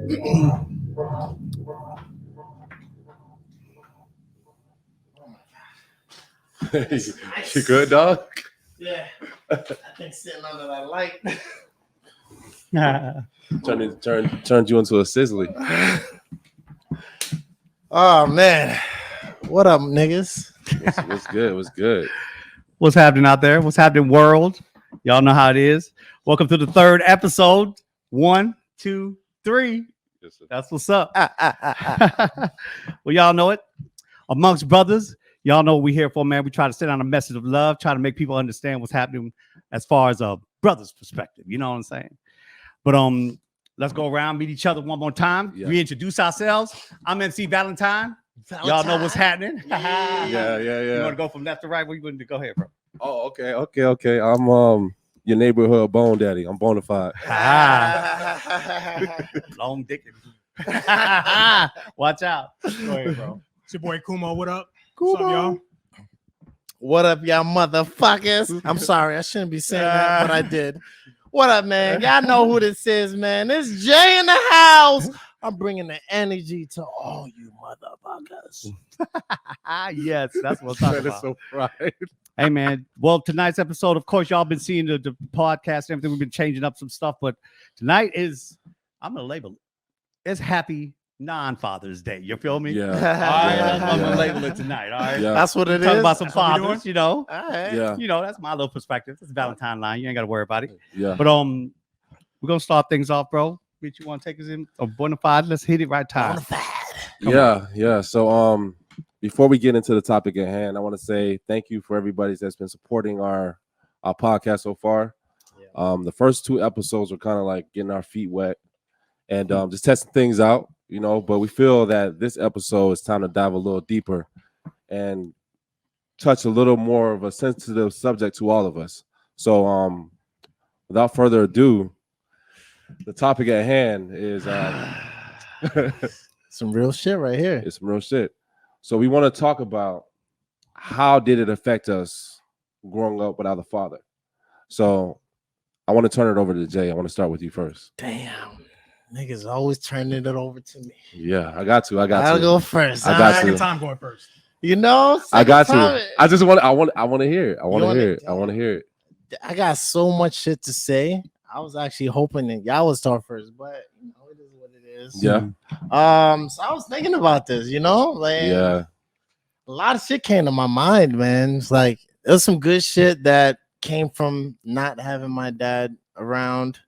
You good, dog? Yeah. I think sitting under that light. Turned you into a sizzly. Oh man. What up, niggas? What's good? What's good? What's happening out there? What's happening, world? Y'all know how it is. Welcome to the third episode. 1, 2, 3. Yes, That's what's up. Well, y'all know it. Amongst Brothers. Y'all know what we're here for, man. We try to send out a message of love, try to make people understand what's happening as far as a brother's perspective. You know what I'm saying? But let's go around, meet each other one more time. Yeah. Reintroduce ourselves. I'm MC Valentine. Y'all know what's happening. Yeah. You want to go from left to right? Where you want to go ahead, bro? Oh, okay. I'm your neighborhood bone daddy. I'm BonafYde. Long dick. Watch out. Go ahead, bro. It's your boy Kumo. What up? Kumo. What's up, y'all? What up, y'all motherfuckers? I'm sorry, I shouldn't be saying that, but I did. What up, man? Y'all know who this is, man. It's Jay in the house. I'm bringing the energy to all you motherfuckers. Yes, that's what I'm talking about. So right. Hey, man. Well, tonight's episode, of course, y'all been seeing the podcast and everything. We've been changing up some stuff, but tonight is, I'm going to label it. It's Happy Non-Father's Day. You feel me? Yeah. All right, I'm going to label it tonight. All right. Yeah. That's what it is. Talk about some That's what we fathers, you know. All right. Yeah. You know, that's my little perspective. It's a Valentine line. You ain't got to worry about it. Yeah. But we're going to start things off, bro. Bitch, you want to take us in? BonafYde, let's hit it right time. Yeah. So before we get into the topic at hand, I want to say thank you for everybody that's been supporting our podcast so far. The first 2 episodes were kind of like getting our feet wet and just testing things out, you know, but we feel that this episode is time to dive a little deeper and touch a little more of a sensitive subject to all of us. So without further ado, the topic at hand is some real shit right here. it's some real shit. So we want to talk about how did it affect us growing up without a father. So I want to turn it over to Jay. I want to start with you first. Damn. Niggas always turning it over to me. Yeah, I got to. I'll go first. I got Second to. time going first. You know, I got time- to. I just want. I want to hear it. I want to wanna- hear it. I want to hear it. I got so much shit to say. I was actually hoping that y'all would start first, but you know, it is what it is. Yeah. So I was thinking about this, you know, like Yeah. a lot of shit came to my mind, man. It's like there's some good shit that came from not having my dad around,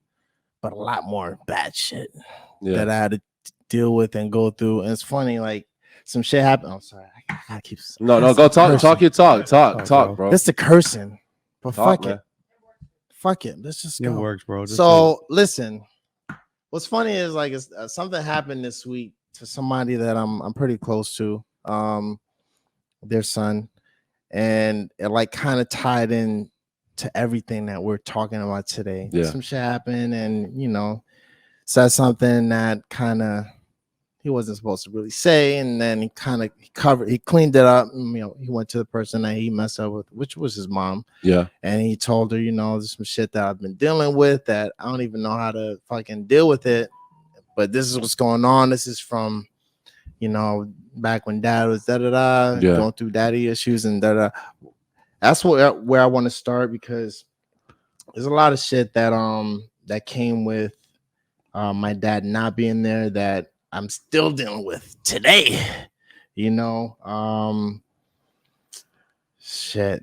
but a lot more bad shit that I had to deal with and go through. And it's funny, like some shit happened. I'm sorry, I gotta keep. No. Go talk. Talk your talk. Talk, bro. It's the cursing, but Talk, fuck man. it. Fuck it. Let's just It go. works, bro. So listen, what's funny is like something happened this week to somebody that I'm pretty close to, their son, and it like kind of tied in to everything that we're talking about today. Yeah. Some shit happened, and you know, said something that kind of he wasn't supposed to really say, and then he cleaned it up. And, you know, he went to the person that he messed up with, which was his mom. Yeah. And he told her, you know, there's some shit that I've been dealing with that I don't even know how to fucking deal with it. But this is what's going on. This is from, you know, back when dad was going through daddy issues and That's where I want to start, because there's a lot of shit that that came with my dad not being there that I'm still dealing with today. You know, shit.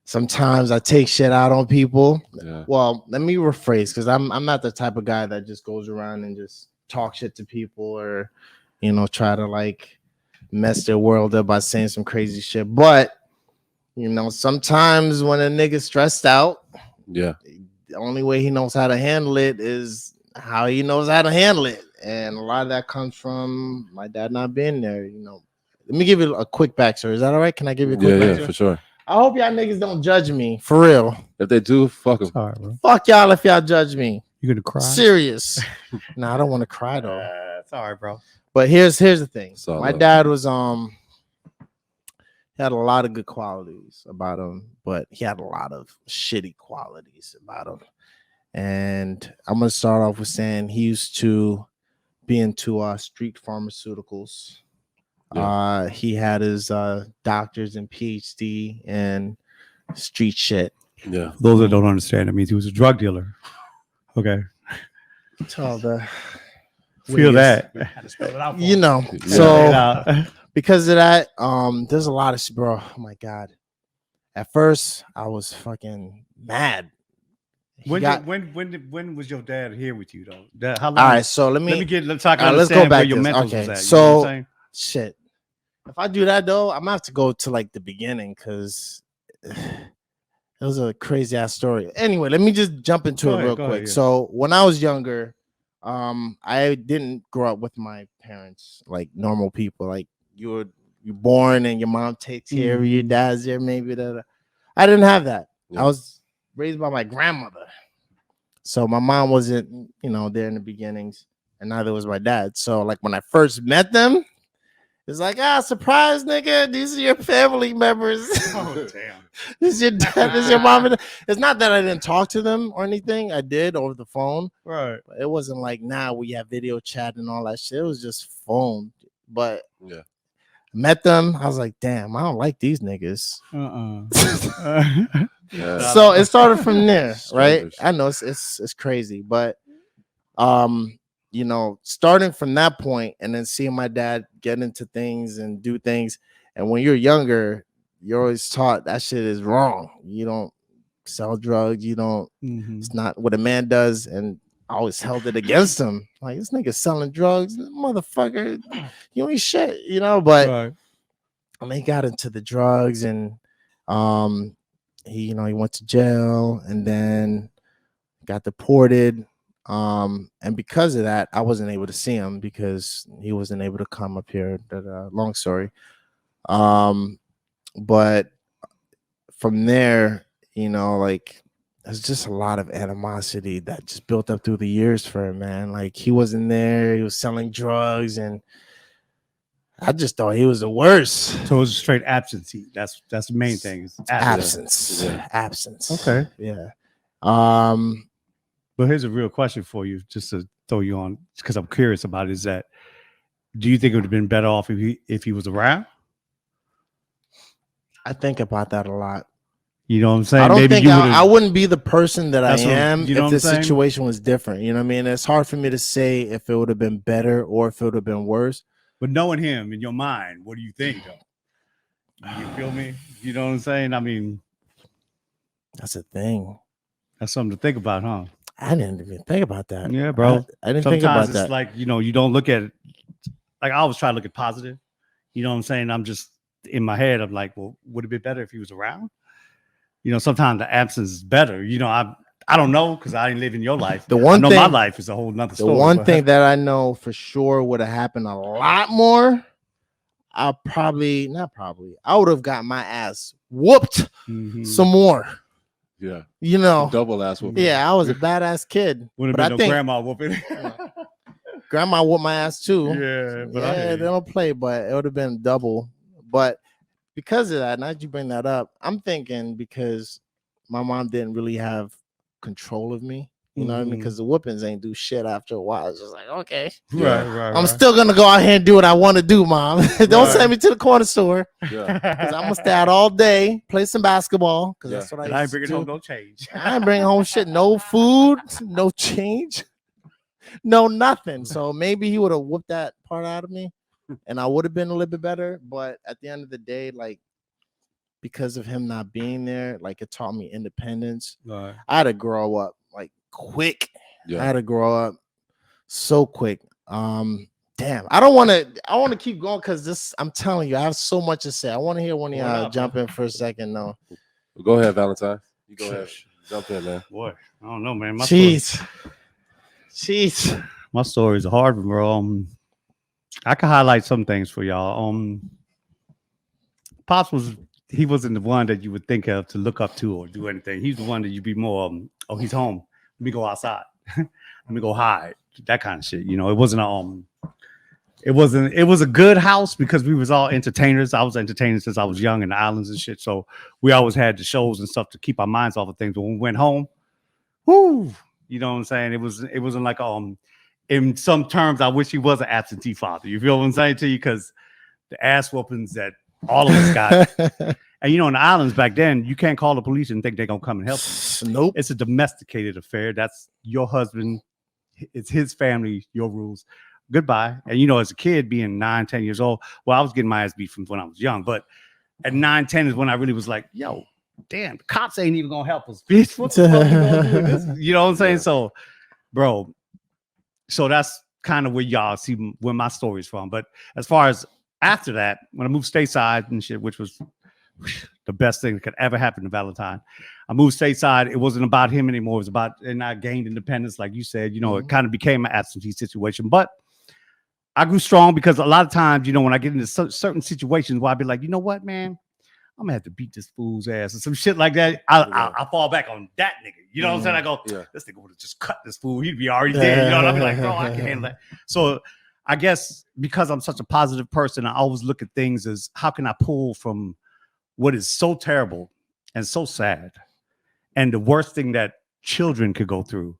Sometimes I take shit out on people. Yeah. Well, let me rephrase, because I'm not the type of guy that just goes around and just talk shit to people or, you know, try to like mess their world up by saying some crazy shit. But, you know, sometimes when a nigga's stressed out, Yeah. the only way he knows how to handle it is how he knows how to handle it. And a lot of that comes from my dad not being there. You know, let me give you a quick backstory. Is that all right? Can I give you a quick backstory? Yeah, for sure. I hope y'all niggas don't judge me, for real. If they do, fuck them. all right, bro. Fuck y'all if y'all judge me. You gonna cry? Serious. Nah, I don't want to cry though. It's all right, bro. But here's the thing. So My dad was he had a lot of good qualities about him, but he had a lot of shitty qualities about him. And I'm gonna start off with saying he used to be into street pharmaceuticals. Yeah. He had his doctors and PhD and street shit. Yeah. For those that don't understand, it means he was a drug dealer. Okay. So the Feel that. you know. Yeah. So because of that, there's a lot of shit, bro. Oh my god. At first, I was fucking mad. When was your dad here with you though? How long? All right, so let's talk. let's go back where your to this. mental Okay, was at. so- You know what I'm saying? shit. If I do that though, I'm gonna have to go to like the beginning because it was a crazy ass story. Anyway, let me just jump into Go it ahead, real go quick. ahead, yeah. So when I was younger, I didn't grow up with my parents like normal people. Like you're born and your mom takes care of you, Mhm. dad's there, maybe that. I didn't have that. Yeah. I was raised by my grandmother. So my mom wasn't, there in the beginnings, and neither was my dad. So like when I first met them, it's like, surprise, nigga, these are your family members. Oh damn. This is your dad, this is your mom. It's not that I didn't talk to them or anything. I did over the phone. Right. But it wasn't like now we have video chat and all that shit. It was just phone. But Yeah. met them, I was like, damn, I don't like these niggas. Yeah. So it started from there, right? Strangers. I know it's crazy, but starting from that point and then seeing my dad get into things and do things, and when you're younger, you're always taught that shit is wrong. You don't sell drugs, you don't, Mhm. it's not what a man does, and I always held it against him. Like, this nigga selling drugs, motherfucker, you ain't shit, but Right. when he got into the drugs and he went to jail and then got deported, and because of that I wasn't able to see him because he wasn't able to come up here. Long story. But from there, like there's just a lot of animosity that just built up through the years for him, man. Like he wasn't there, he was selling drugs, and I just thought he was the worst. So it was straight absentee. That's the main thing. Is absence. Absence. Okay. Yeah. But here's a real question for you, just to throw you on, because I'm curious about it, is that do you think it would have been better off if he was around? I think about that a lot. You know what I'm saying? I don't think you I wouldn't be the person that I That's what- am you know if what the I'm saying? situation was different. You know what I mean? It's hard for me to say if it would have been better or if it would have been worse. But knowing him in your mind, what do you think though? You feel me? You know what I'm saying? I mean, That's a thing. that's something to think about, huh? I didn't even think about that. Yeah, bro. I didn't think Sometimes about it's that. like, you don't look at it. Like I always try to look at positive. You know what I'm saying? I'm just in my head. I'm like, well, would it be better if he was around? Sometimes the absence is better. I don't know because I didn't live in your life. The one I know thing, my life is a whole nother the story. one but- thing that I know for sure would have happened a lot more. I would have got my ass whooped Mhm. some more. Yeah. You know, Double ass whooping. yeah, I was a badass kid. Wouldn't But have I been no think grandma whooping. grandma whooped my ass too. Yeah, but I Yeah, hear they you. don't play, but it would have been double. But because of that, now that you bring that up, I'm thinking because my mom didn't really have control of me. You know what I mean? Mhm. Because the whoopings ain't do shit after a while. It's just like, okay, Yeah. Right. I'm still gonna go out here and do what I want to do, mom. Don't Right. send me to the corner store Yeah. because I'm gonna stay out all day, play some basketball. Because Yeah. that's what And I I ain't used to bringing do. home no change. I ain't bringing home shit, no food, no change, no nothing. So maybe he would have whooped that part out of me and I would have been a little bit better. But at the end of the day, like because of him not being there, like it taught me independence. Right. I had to grow up like quick. I Yeah. had to grow up so quick. Damn, I want to keep going because this, I'm telling you, I have so much to say. I want to hear one of Pull it y'all up, jump man. in for a second. No. Go ahead, Valentine. You go ahead. Jump in, man. Boy, I don't know, man. Jeez. My story is a hard one, bro. I can highlight some things for y'all. Pops he wasn't the one that you would think of to look up to or do anything. He's the one that you'd be more, he's home. Let me go outside. Let me go hide. That kind of shit. It wasn't it was a good house because we was all entertainers. I was entertaining since I was young in the islands and shit. So we always had the shows and stuff to keep our minds off of things. But when we went home, whoo, you know what I'm saying? It wasn't like in some terms, I wish he was an absentee father. You feel what I'm saying to you? Because the ass whoopings that all of us got. And, in the islands back then, you can't call the police and think they're going to come and help you. Nope. It's a domesticated affair. That's your husband. It's his family, your rules. Goodbye. And, as a kid being 9, 10 years old, well, I was getting my ass beat from when I was young. But at 9, 10 is when I really was like, yo, damn, the cops ain't even going to help us, bitch. What the fuck you going to do with this? You know what I'm saying? Yeah. So, bro, that's kind of where y'all see where my story's from. But as far as after that, when I moved stateside and shit, which was the best thing that could ever happen to Valentine. I moved stateside. It wasn't about him anymore. It was about, and I gained independence, like you said. It kind of became an absentee situation. But I grew strong because a lot of times, when I get into certain situations where I'd be like, you know what, man, I'm gonna have to beat this fool's ass or some shit like that. I fall back on that nigga. You know what I'm saying? I go, this nigga would have just cut this fool. He'd be already dead. I'd be like, bro, I can handle that. So I guess because I'm such a positive person, I always look at things as how can I pull from what is so terrible and so sad and the worst thing that children could go through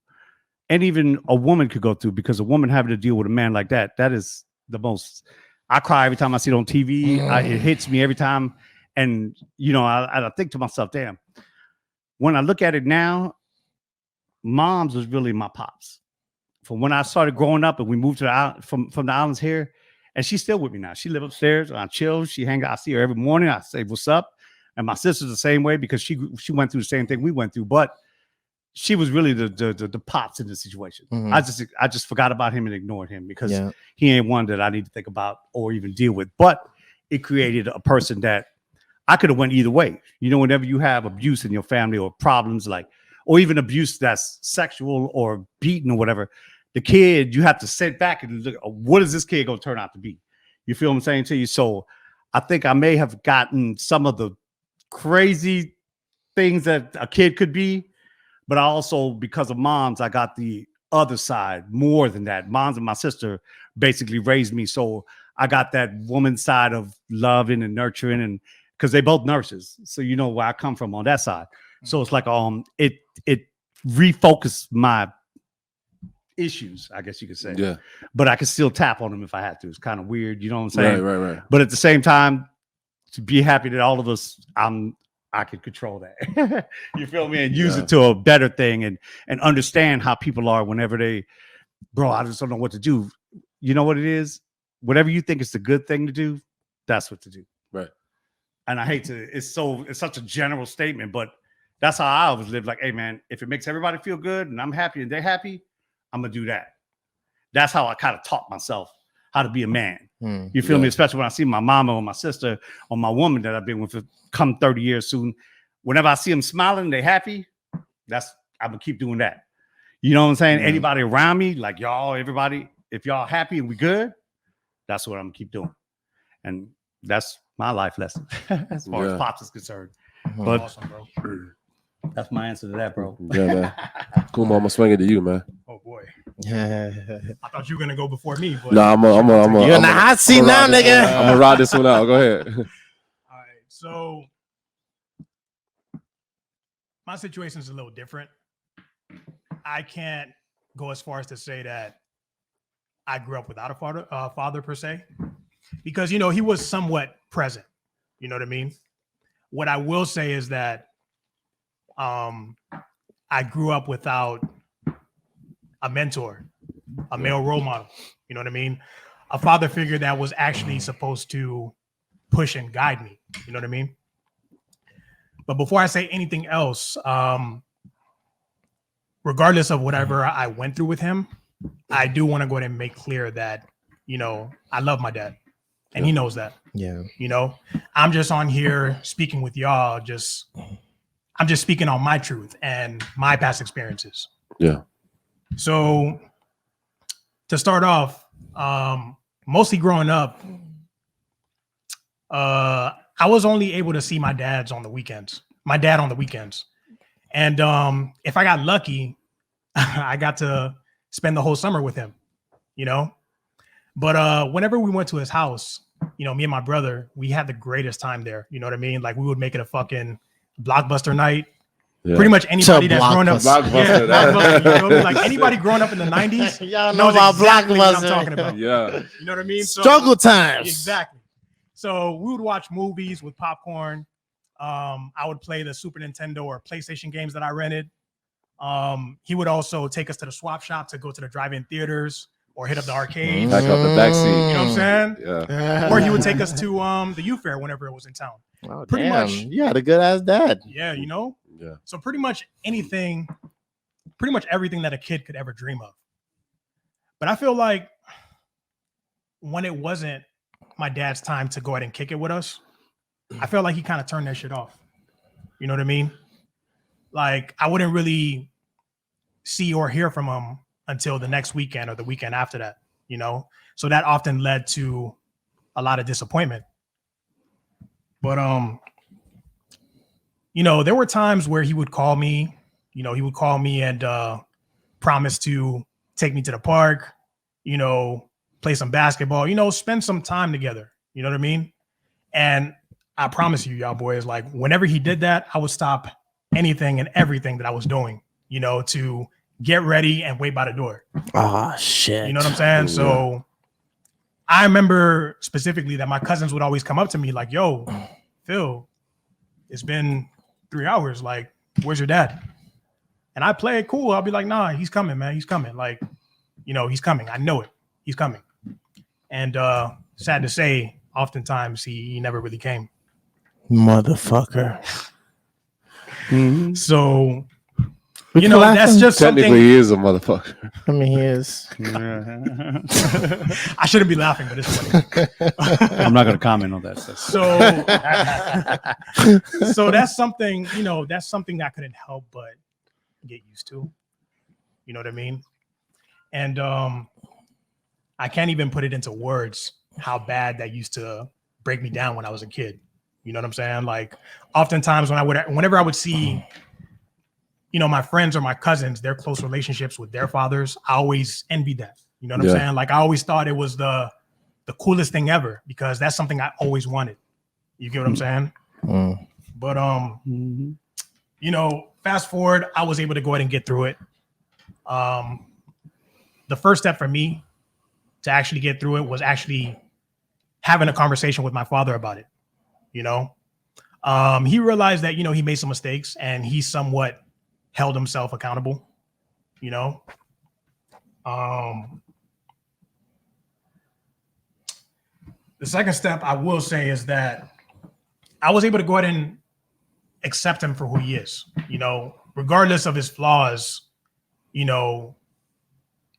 and even a woman could go through, because a woman having to deal with a man like that is the most. I cry every time I see it on TV. It hits me every time. And, I think to myself, damn, when I look at it now, moms was really my pops. From when I started growing up and we moved to from the islands here, and she's still with me now. She lives upstairs. I chill. She hang out. I see her every morning. I say, what's up? And my sister's the same way because she went through the same thing we went through. But she was really the pops in the situation. I just forgot about him and ignored him because he ain't one that I need to think about or even deal with. But it created a person that I could have went either way. Whenever you have abuse in your family or problems or even abuse that's sexual or beaten or whatever, the kid, you have to sit back and look, what is this kid going to turn out to be? You feel what I'm saying to you? So I think I may have gotten some of the crazy things that a kid could be, but I also, because of moms, I got the other side more than that. Moms and my sister basically raised me. So I got that woman side of loving and nurturing, and because they both nurses. So where I come from on that side. So it's like it refocused my issues, I guess you could say. Yeah. But I could still tap on them if I had to. It's kind of weird, you know what I'm saying? Right. But at the same time, to be happy that all of us, I could control that. You feel me? And use it to a better thing and understand how people are whenever they, bro, I just don't know what to do. You know what it is? Whatever you think is the good thing to do, that's what to do. Right. And I hate to, it's such a general statement, but that's how I always live. Like, hey man, if it makes everybody feel good and I'm happy and they're happy, I'm gonna do that. That's how I kind of taught myself how to be a man. You feel me? Especially when I see my mama or my sister or my woman that I've been with for come 30 years soon. Whenever I see them smiling, they happy. I'm gonna keep doing that. You know what I'm saying? Anybody around me, like y'all, everybody, if y'all happy and we good, that's what I'm gonna keep doing. And that's my life lesson as far as Pops is concerned. But awesome, bro. That's my answer to that, bro. Yeah, man. Kumo, I'm gonna swing it to you, man. Oh boy. I thought you were gonna go before me, but no, I'm you're in the hot seat now, nigga. I'm gonna ride this one out. Go ahead. All right, so my situation is a little different. I can't go as far as to say that I grew up without a father per se, because he was somewhat present. You know what I mean? What I will say is that I grew up without a mentor, a male role model. You know what I mean? A father figure that was actually supposed to push and guide me. You know what I mean? But before I say anything else, regardless of whatever I went through with him, I do want to go ahead and make clear that, I love my dad and he knows that. Yeah. I'm just on here speaking with y'all. I'm just speaking on my truth and my past experiences. Yeah. So to start off, mostly growing up, I was only able to see my dad on the weekends. And if I got lucky, I got to spend the whole summer with him, But whenever we went to his house, me and my brother, we had the greatest time there. You know what I mean? Like we would make it a fucking blockbuster night. Yeah. Pretty much anybody that's grown up, Blockbuster. Blockbuster, you feel me? Like anybody growing up in the 90s Y'all know knows about exactly what I'm Blockbuster. talking about. Yeah. You know what I mean? So, Struggle times. exactly. So we would watch movies with popcorn. I would play the Super Nintendo or PlayStation games that I rented. He would also take us to the swap shop to go to the drive-in theaters or hit up the arcades. Back up the backseat. You know what I'm saying? Yeah. Or he would take us to the youth fair whenever it was in town. Oh, Pretty damn. much. You had a good ass dad. Yeah, you know? Yeah. So pretty much anything, pretty much everything that a kid could ever dream of. But I feel like when it wasn't my dad's time to go ahead and kick it with us, I felt like he kind of turned that shit off. You know what I mean? Like I wouldn't really see or hear from him until the next weekend or the weekend after that, you know? So that often led to a lot of disappointment. But you know, there were times where he would call me, and promise to take me to the park, you know, play some basketball, you know, spend some time together. You know what I mean? And I promise you, y'all boys, like whenever he did that, I would stop anything and everything that I was doing, you know, to get ready and wait by the door. Oh shit. You know what I'm saying? Yeah. So I remember specifically that my cousins would always come up to me like, yo, Phil, it's been 3 hours. Like, where's your dad? And I play it cool. I'll be like, nah, he's coming, man. He's coming. Like, you know, he's coming. I know it. He's coming. And sad to say, oftentimes he never really came. Motherfucker. Mhm. So, We you know, that's laughing? just Technically, something. he is a motherfucker. I mean, he is. I shouldn't be laughing, but it's funny. I'm not going to comment on that. So that's something, you know, that's something I couldn't help but get used to. You know what I mean? And I can't even put it into words how bad that used to break me down when I was a kid. You know what I'm saying? Like oftentimes whenever I would see, you know, my friends or my cousins, their close relationships with their fathers, I always envied that. You know what I'm saying? Like I always thought it was the coolest thing ever because that's something I always wanted. You get what I'm saying? Mm. But you know, fast forward, I was able to go ahead and get through it. The first step for me to actually get through it was actually having a conversation with my father about it. You know, he realized that, you know, he made some mistakes and he somewhat held himself accountable, you know. The second step I will say is that I was able to go ahead and accept him for who he is, you know, regardless of his flaws. You know,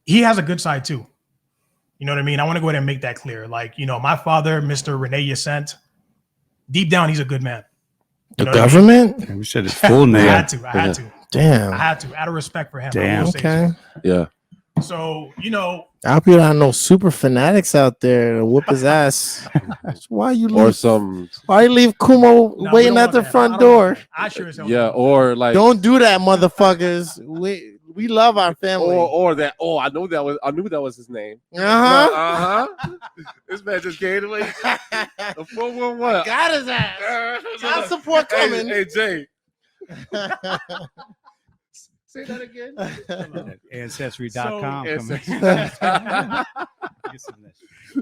he has a good side too. You know what I mean? I want to go ahead and make that clear. Like, you know, my father, Mr. Rene Yacent, deep down, he's a good man. The know what I mean? government? We said his full I name. had to. Damn. I had to, out of respect for him. I Damn. will say Okay. Yeah. so. So, you know, I hope you don't have no super fanatics out there to whoop his ass. Why you Or leave? some, Why you leave Kumo no, we waiting don't at want the that. front I don't want door? that. I sure as hell yeah, don't. or like, Don't do that, motherfuckers. We love our family. or that. Oh, I knew that was his name. Uh-huh. This man just gave away the 411. Got his ass. Child support coming. Hey, Jay. Say that again. Ancestry.com. So-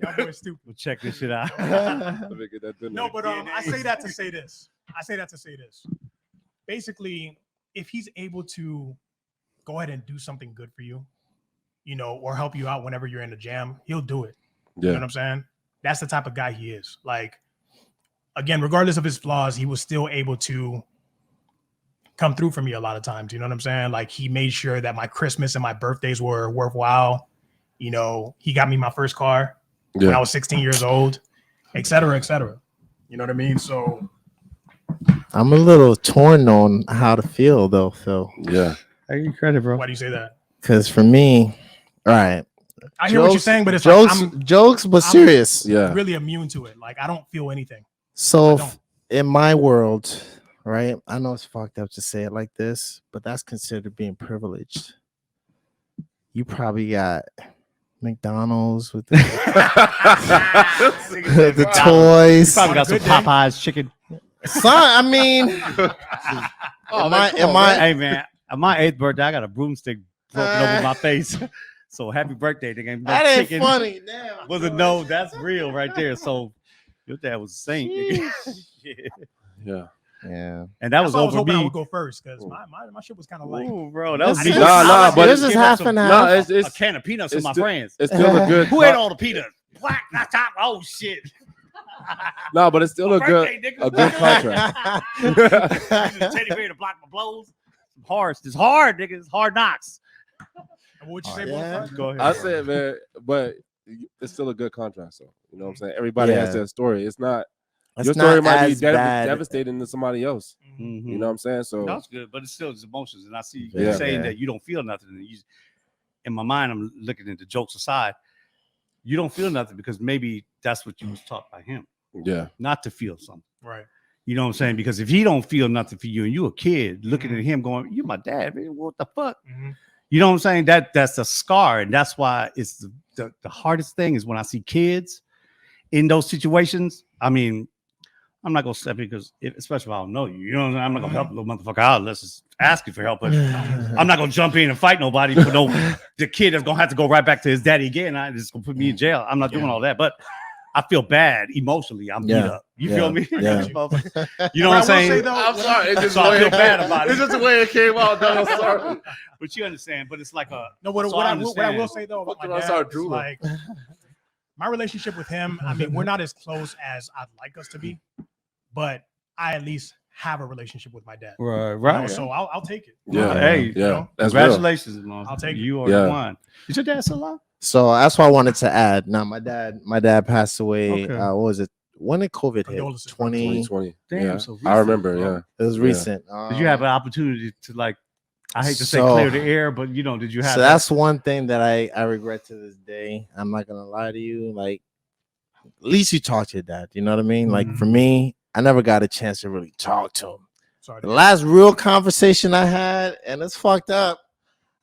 Y'all boys stupid. We'll check this shit out. Let me get that dinner. No, but I say that to say this. Basically, if he's able to go ahead and do something good for you, you know, or help you out whenever you're in a jam, he'll do it. You know what I'm saying? That's the type of guy he is. Like, again, regardless of his flaws, he was still able to come through for me a lot of times. You know what I'm saying? Like, he made sure that my Christmas and my birthdays were worthwhile. You know, he got me my first car when I was 16 years old, et cetera, et cetera. You know what I mean? So I'm a little torn on how to feel though, Phil. Yeah. I give you credit, bro. why do you say that? Because for me, all right. I hear what you're saying, but it's jokes, like jokes, but I'm- serious. I'm Yeah. really immune to it. Like, I don't feel anything. So I don't. in my world, right? I know it's fucked up to say it like this, but that's considered being privileged. You probably got McDonald's with the, the toys. Probably got some Good day. Popeyes chicken. Son, I mean, Am I? Hey man, on my 8th birthday, I got a broomstick broken over my face. So happy birthday, nigga. Ain't no That ain't chicken. funny. Damn. Was no, that's real right there. So your dad was a saint, nigga. Shit. Yeah. Yeah. And that That's was why I was over hoping I me. would go first because my shit was kind of light. Ooh, bro, that was This me. is- Nah, but this is half and half. No, a it's can of peanuts for it's my still- friends. it's still a good. Who ate all the peanuts? Black, not top. Oh shit. No, but it's still a good Birthday, nigga. a good contract. Using a teddy bear to block my blows. It's hard, nigga. It's hard knocks. And what would you say, Yeah. Bonafide? Go ahead. I said, man, but it's still a good contrast, though. You know what I'm saying? Everybody has Yeah. that story. It's not It's your story not might be as bad. devastating to somebody else. Mhm. You know what I'm saying? So That's good, but it's still his emotions. And I see Yeah. you saying Yeah. that you don't feel nothing. And in my mind, I'm looking at the jokes aside. You don't feel nothing because maybe that's what you was taught by him, yeah, not to feel something. Right. You know what I'm saying? Because if he don't feel nothing for you and you a kid looking at him going, "You my dad, man. What the fuck?" Mhm. You know what I'm saying? That's a scar, and that's why it's the hardest thing is when I see kids in those situations. I mean, I'm not gonna step in because especially if I don't know you. You know what I'm saying? I'm not gonna help a little motherfucker out unless it's asking for help. But I'm not gonna jump in and fight nobody for the kid that's gonna have to go right back to his daddy again. It's gonna put me in jail. I'm not doing all that, but I feel bad emotionally. I'm beat Yeah. up. You Yeah. feel me? Yeah. You know what I'm But I will saying? say, though, I'm sorry. It's just So I feel bad about it. It's just the way it came out. Though. I'm sorry. But you understand. But it's like a No, what, So what, I I will, what I will understand. say though about Fuck my around, dad start is drooling. like my relationship with him. I mean, we're not as close as I'd like us to be, but I at least have a relationship with my dad. right, You know, so I'll take it. Yeah, Hey, yeah. know, That's real. congratulations, man. I'll take it. You are Yeah. the one. Is your dad still alive? So that's what I wanted to add. Now, my dad passed away. Okay. What was it? When did COVID hit? Condolences, 20. 2020. Damn, yeah. so I recent, remember. bro. Yeah. It was Yeah. recent. Did you have an opportunity to like? I hate to say So- clear the air, but you know, did you have? So that's one thing that I regret to this day. I'm not gonna lie to you. Like, at least you talk to your dad. You know what I mean? Like for me, I never got a chance to really talk to him. Sorry. The last real conversation I had, and it's fucked up.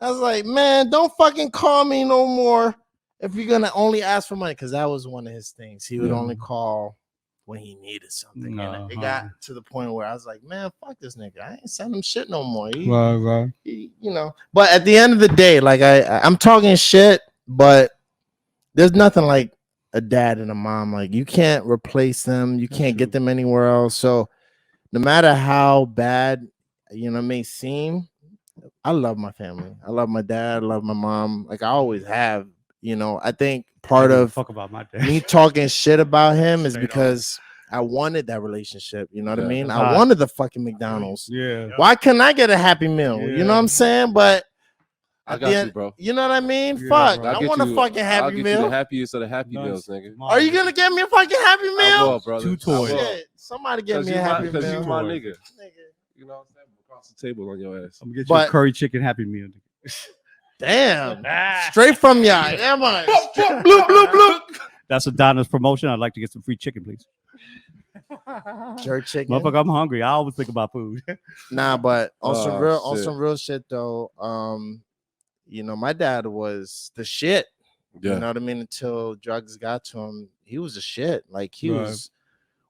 I was like, man, don't fucking call me no more if you're gonna only ask for money, because that was one of his things. He would Yeah. only call when he needed something. And it got to the point where I was like, man, fuck this nigga. I ain't sending him shit no more. right. You know. But at the end of the day, like I'm talking shit, but there's nothing like a dad and a mom. Like you can't replace them. You can't get them anywhere else. So no matter how bad it may seem, I love my family. I love my dad. I love my mom. Like I always have. I think part of fuck about my dad. me talking shit about him is Straight up. because I wanted that relationship. You know what I Yeah. mean? That's I hot. wanted the fucking McDonald's. Yeah. Why couldn't I get a Happy Meal? You know what I'm saying? But I at got the you, end, bro. you know what I mean? Yeah, Fuck. bro. I want a fucking I'll Happy get Meal. you the happiest of the happy Nice. meals, nigga. Are you gonna get me a fucking Happy I Meal? will, brother. Two toys. I will. Shit, somebody get me a you Happy Because Meal. you my Toys. nigga. You know what I'm saying? Across the table on your ass. I'm gonna get you But- a curry chicken Happy Meal. Damn. Straight from y'all. Am I? Bloop, bloop, bloop. That's a Donna's promotion. I'd like to get some free chicken, please. Jerk chicken. Motherfucker, I'm hungry. I always think about food. Nah, but on Oh, shit. some real shit though. My dad was the shit. Yeah. You know what I mean? Until drugs got to him, he was a shit. Like he Right. was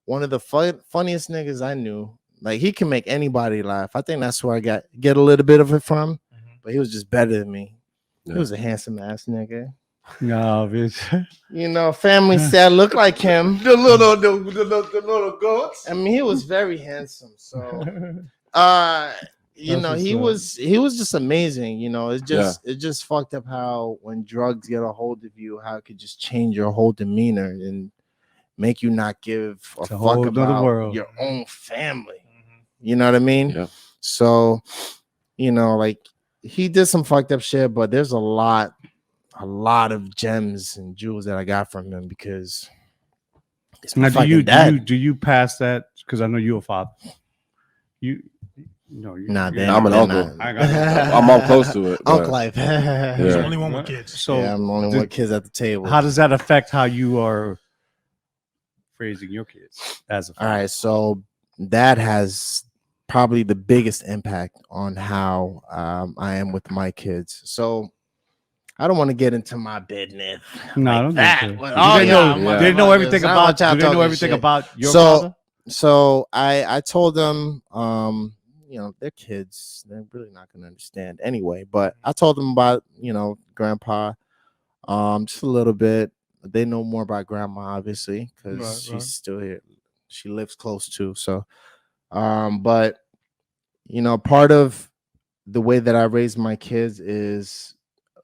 one of the funniest niggas I knew. Like he can make anybody laugh. I think that's where I get a little bit of it from. But he was just better than me. Yeah. He was a handsome ass nigga. No, bitch. Family said look like him. The little goats. I mean, he was very handsome. So That's he what's was just amazing. It just fucked up how when drugs get a hold of you, how it could just change your whole demeanor and make you not give a It's a fuck whole nother about world. your own family. You know what I mean? Yeah. So, like he did some fucked up shit, but there's a lot of gems and jewels that I got from him because it's my Now, fucking dad. do you pass that? Because I know you're a father. You Nah, you're- damn, I'm an they're uncle. not. I got no- I'm close to it. but- Uncle life. He's Yeah. the only one with kids. So Yeah, I'm the only one with kids at the table. how does that affect how you are raising your kids as a All father? right, so that has probably the biggest impact on how I am with my kids. So I don't want to get into my business. No, I like don't that. think so. With Do all they y'all know, do they know motherfuckers. everything I don't about? want y'all Do they know talking everything shit. about your So- father? So I told them, they're kids. They're really not gonna understand anyway. But I told them about, grandpa, just a little bit. They know more about grandma, obviously, because Right, she's right. still here. She lives close to. So, but part of the way that I raise my kids is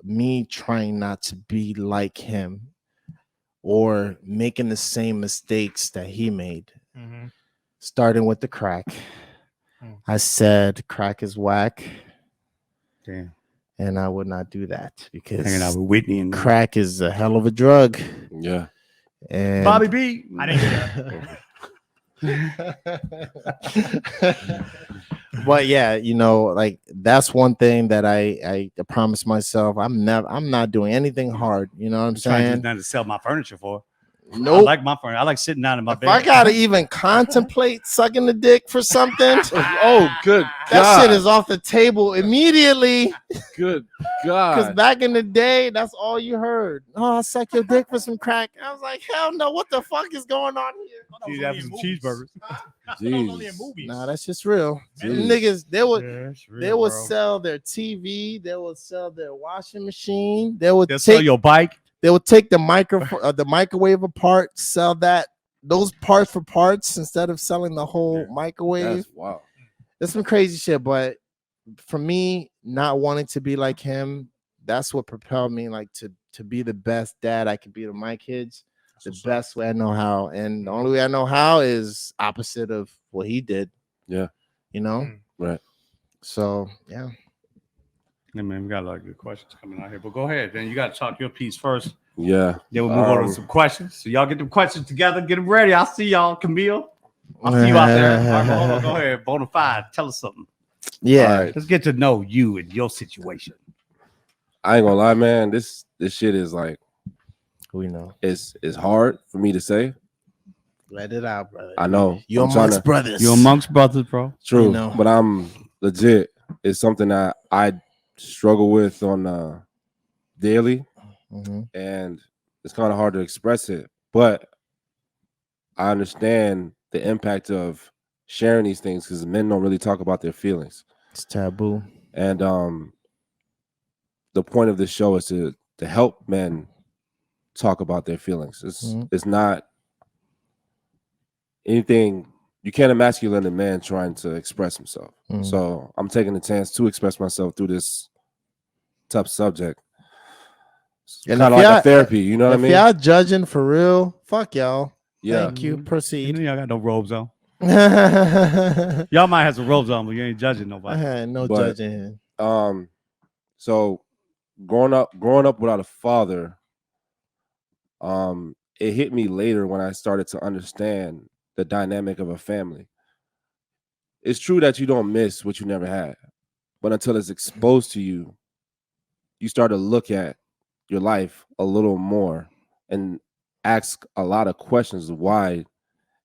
me trying not to be like him or making the same mistakes that he made. Mhm. Starting with the crack. I said crack is whack, Damn. and I would not do that Hanging out because with Whitney and crack is a hell of a drug. Yeah. And Bobby B. I didn't hear that. but yeah, like that's one thing that I promised myself. I'm not doing anything hard. You know what I'm Trying to do saying? nothing to sell my furniture for. I Nope. like my furniture. I like sitting down in my If bed. I gotta even contemplate sucking the dick for something, Oh, good that God. shit is off the table immediately. Good Because God. back in the day, that's all you heard. Oh, I'll suck your dick for some crack. I was like, hell no, what the fuck is going on here? Dude, that was some cheeseburgers. Only in Jeez. movies. Nah, that's just real. Them Jeez. niggas, they would Yeah, it's real, they would bro. sell their TV, they would sell their washing machine, they would They'll sell your bike. they would take the microwave apart, sell those parts for parts instead of selling the whole microwave. That's wow. There's some crazy shit, but for me, not wanting to be like him, that's what propelled me, like to be the best dad I could be to my kids, the best way I know how, and the only way I know how is opposite of what he did. Yeah. Right. So yeah. Hey, man, we got a lot of good questions coming out here. But go ahead. Then you got to talk your piece first. Yeah. Then we'll move on to some questions. So y'all get them questions together. Get them ready. I'll see y'all, Camille. I'll see you out there. All right, hold on, go ahead. BonafYde, tell us something. Yeah. All right. Let's get to know you and your situation. I ain't gonna lie, man. This shit is like, We know. it's hard for me to say. Let it out, brother. I know. You're I'm trying amongst to- brothers. You're amongst brothers, bro. True, You know. but I'm legit. It's something that I struggle with on daily, Mhm. and it's kind of hard to express it. But I understand the impact of sharing these things because men don't really talk about their feelings. It's taboo. And the point of this show is to help men talk about their feelings. It's not anything. You can't emasculate a man trying to express himself. So I'm taking the chance to express myself through this tough subject. And Kind of if like y'all- a therapy, you know what I If mean? y'all judging for real, fuck y'all. Yeah. Thank you. You Proceed. know, y'all got no robes on. I Y'all might have some robes on, but you ain't judging nobody. had no But- judging him. So growing up without a father, it hit me later when I started to understand the dynamic of a family. It's true that you don't miss what you never had, but until it's exposed to you, you start to look at your life a little more and ask a lot of questions. Why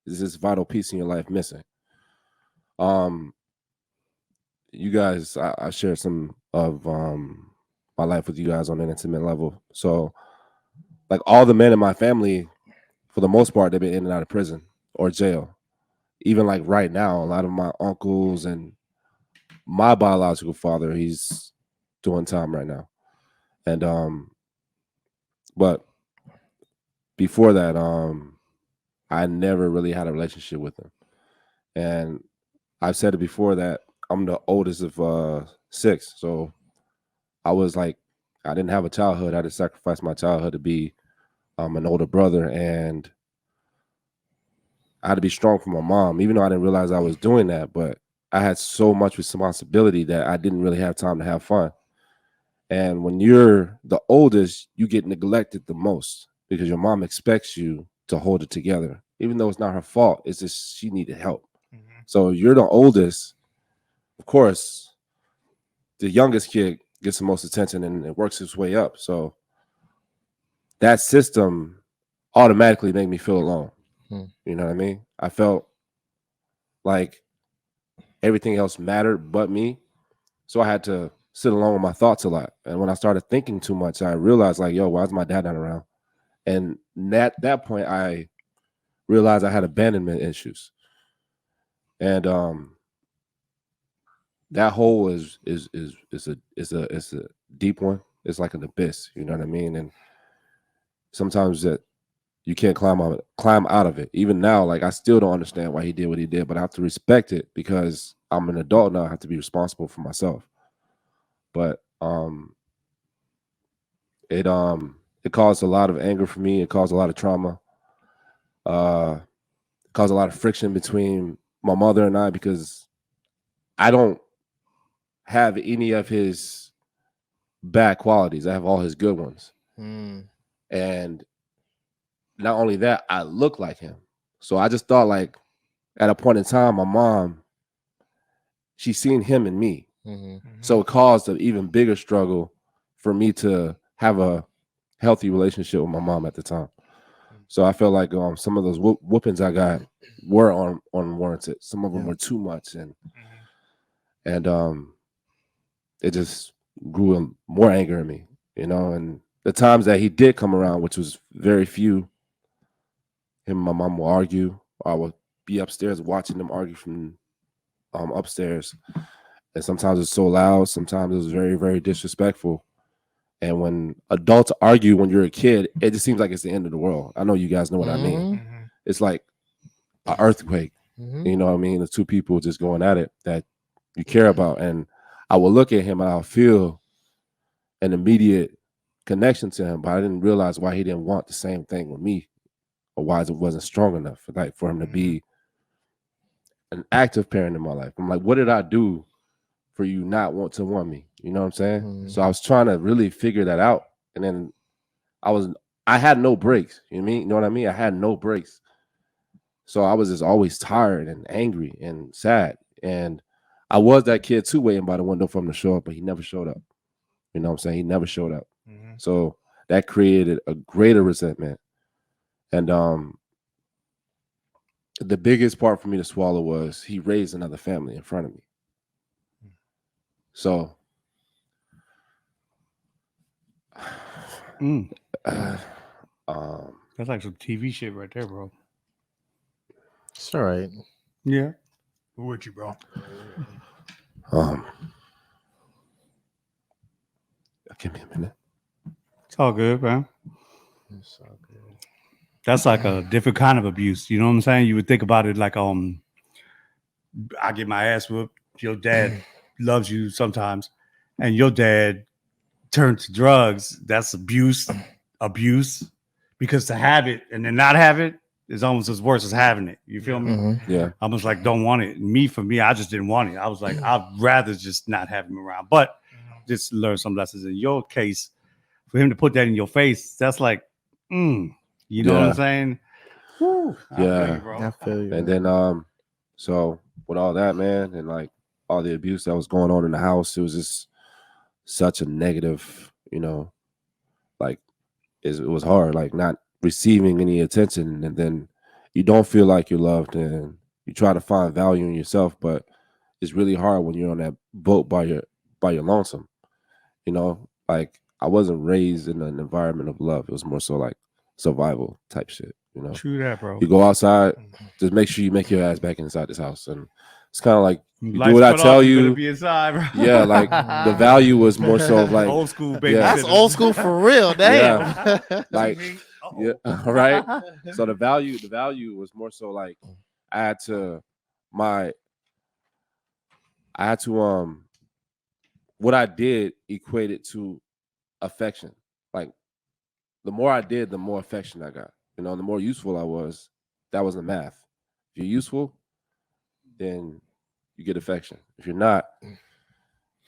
is this vital piece in your life missing? You guys, I shared some of my life with you guys on an intimate level. So, like all the men in my family, for the most part, they've been in and out of prison or jail. Even like right now, a lot of my uncles and my biological father, he's doing time right now. And but before that, I never really had a relationship with him. And I've said it before that I'm the oldest of 6. So I was like, I didn't have a childhood. I had to sacrifice my childhood to be an older brother, and I had to be strong for my mom, even though I didn't realize I was doing that. But I had so much responsibility that I didn't really have time to have fun. And when you're the oldest, you get neglected the most because your mom expects you to hold it together, even though it's not her fault. It's just she needed help. So you're the oldest. Of course, the youngest kid gets the most attention and it works its way up. So that system automatically made me feel alone. You know what I mean? I felt like everything else mattered but me. So I had to sit alone with my thoughts a lot. And when I started thinking too much, I realized like, yo, why is my dad not around? And at that point, I realized I had abandonment issues. And that hole is a deep one. It's like an abyss. You know what I mean? And sometimes that you can't climb out of it. Even now, like I still don't understand why he did what he did, but I have to respect it because I'm an adult now. I have to be responsible for myself. But it caused a lot of anger for me. It caused a lot of trauma. It caused a lot of friction between my mother and I because I don't have any of his bad qualities. I have all his good ones. And not only that, I look like him. So I just thought like at a point in time, my mom, she's seen him in me. So it caused an even bigger struggle for me to have a healthy relationship with my mom at the time. So I felt like some of those whoopings I got were unwarranted. Some of them were too much, and it just grew more anger in me, you know. And the times that he did come around, which was very few, him and my mom will argue. I would be upstairs watching them argue from upstairs, and sometimes it's so loud. Sometimes it was very, very disrespectful. And when adults argue when you're a kid, it just seems like it's the end of the world. I know you guys know what I mean. It's like an earthquake. You know what I mean? The two people just going at it that you care about. And I will look at him and I'll feel an immediate connection to him, but I didn't realize why he didn't want the same thing with me, or why it wasn't strong enough for him to be an active parent in my life. I'm like, what did I do for you not want me? You know what I'm saying? So I was trying to really figure that out. And then I had no breaks. You know what I mean? I had no breaks. So I was just always tired and angry and sad. And I was that kid too, waiting by the window for him to show up, but he never showed up. You know what I'm saying? He never showed up. So that created a greater resentment. And the biggest part for me to swallow was he raised another family in front of me. So that's like some TV shit right there, bro. It's all right. Yeah. Who with you, bro? Give me a minute. It's all good, man. It's all good. That's like a different kind of abuse. You know what I'm saying? You would think about it like, I get my ass whooped. Your dad loves you sometimes, and your dad turned to drugs. That's abuse, because to have it and then not have it is almost as worse as having it. You feel me? Yeah. I was like, don't want it. For me, I just didn't want it. I was like, I'd rather just not have him around, but just learn some lessons. In your case, for him to put that in your face, that's like, you know what I'm saying? Whew, I feel you, bro. I feel you. And then so with all that, man, and like all the abuse that was going on in the house, it was just such a negative, you know, like it was hard, like not receiving any attention, and then you don't feel like you're loved, and you try to find value in yourself, but it's really hard when you're on that boat by your lonesome. You know, like I wasn't raised in an environment of love. It was more so like survival type shit. You know, True that, bro. you go outside, just make sure you make your ass back inside this house, and it's kind of like you Lights do what I cut tell off, you. better be inside, bro. Yeah, like the value was more so of like old school, baby. That's old school for real. Damn. like yeah, right. So the value was more so like I had to what I did equated to affection. Like the more I did, the more affection I got. You know, the more useful I was, that was the math. If you're useful, then you get affection. If you're not, you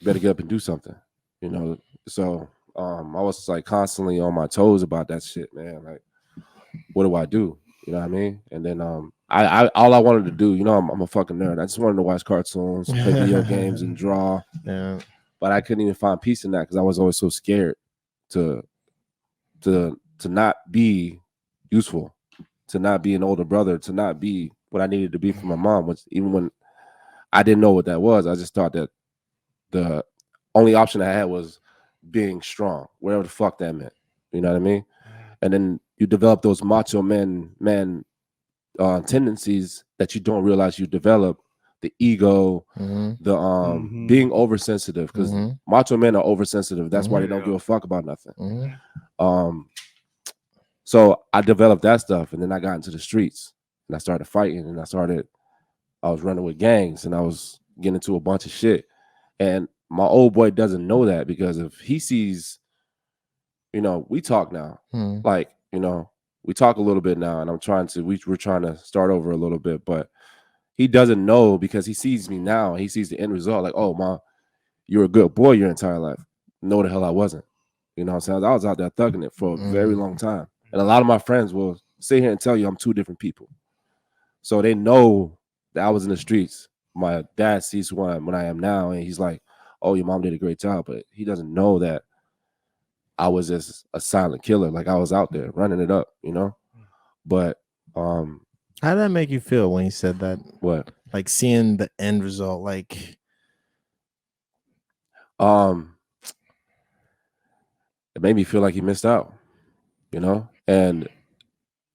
better get up and do something. You know, so I was like constantly on my toes about that shit, man. Like, what do I do? You know what I mean? And then I all I wanted to do, you know, I'm a fucking nerd. I just wanted to watch cartoons, play video games, and draw. Yeah. But I couldn't even find peace in that because I was always so scared to not be useful, to not be an older brother, to not be what I needed to be for my mom. Which even when I didn't know what that was, I just thought that the only option I had was being strong, whatever the fuck that meant. You know what I mean? And then you develop those macho man tendencies that you don't realize you develop the ego, Mhm. the being oversensitive, because Mhm. macho men are oversensitive. That's why they don't Yeah. give a fuck about nothing. Mhm. So I developed that stuff, and then I got into the streets, and I started fighting, and I was running with gangs, and I was getting into a bunch of shit. And my old boy doesn't know that, because if he sees, we talk now, Mhm. like, we talk a little bit now, and we're trying to start over a little bit, but he doesn't know, because he sees me now, and he sees the end result, like, oh, ma, you're a good boy your entire life. No, the hell I wasn't. You know what I'm saying? I was out there thugging it for a very long time. And a lot of my friends will sit here and tell you I'm two different people. So they know that I was in the streets. My dad sees who when I am now, and he's like, oh, your mom did a great job. But he doesn't know that I was just a silent killer. Like, I was out there running it up, But How did that make you feel when he said that? what? Like seeing the end result, like It made me feel like he missed out, And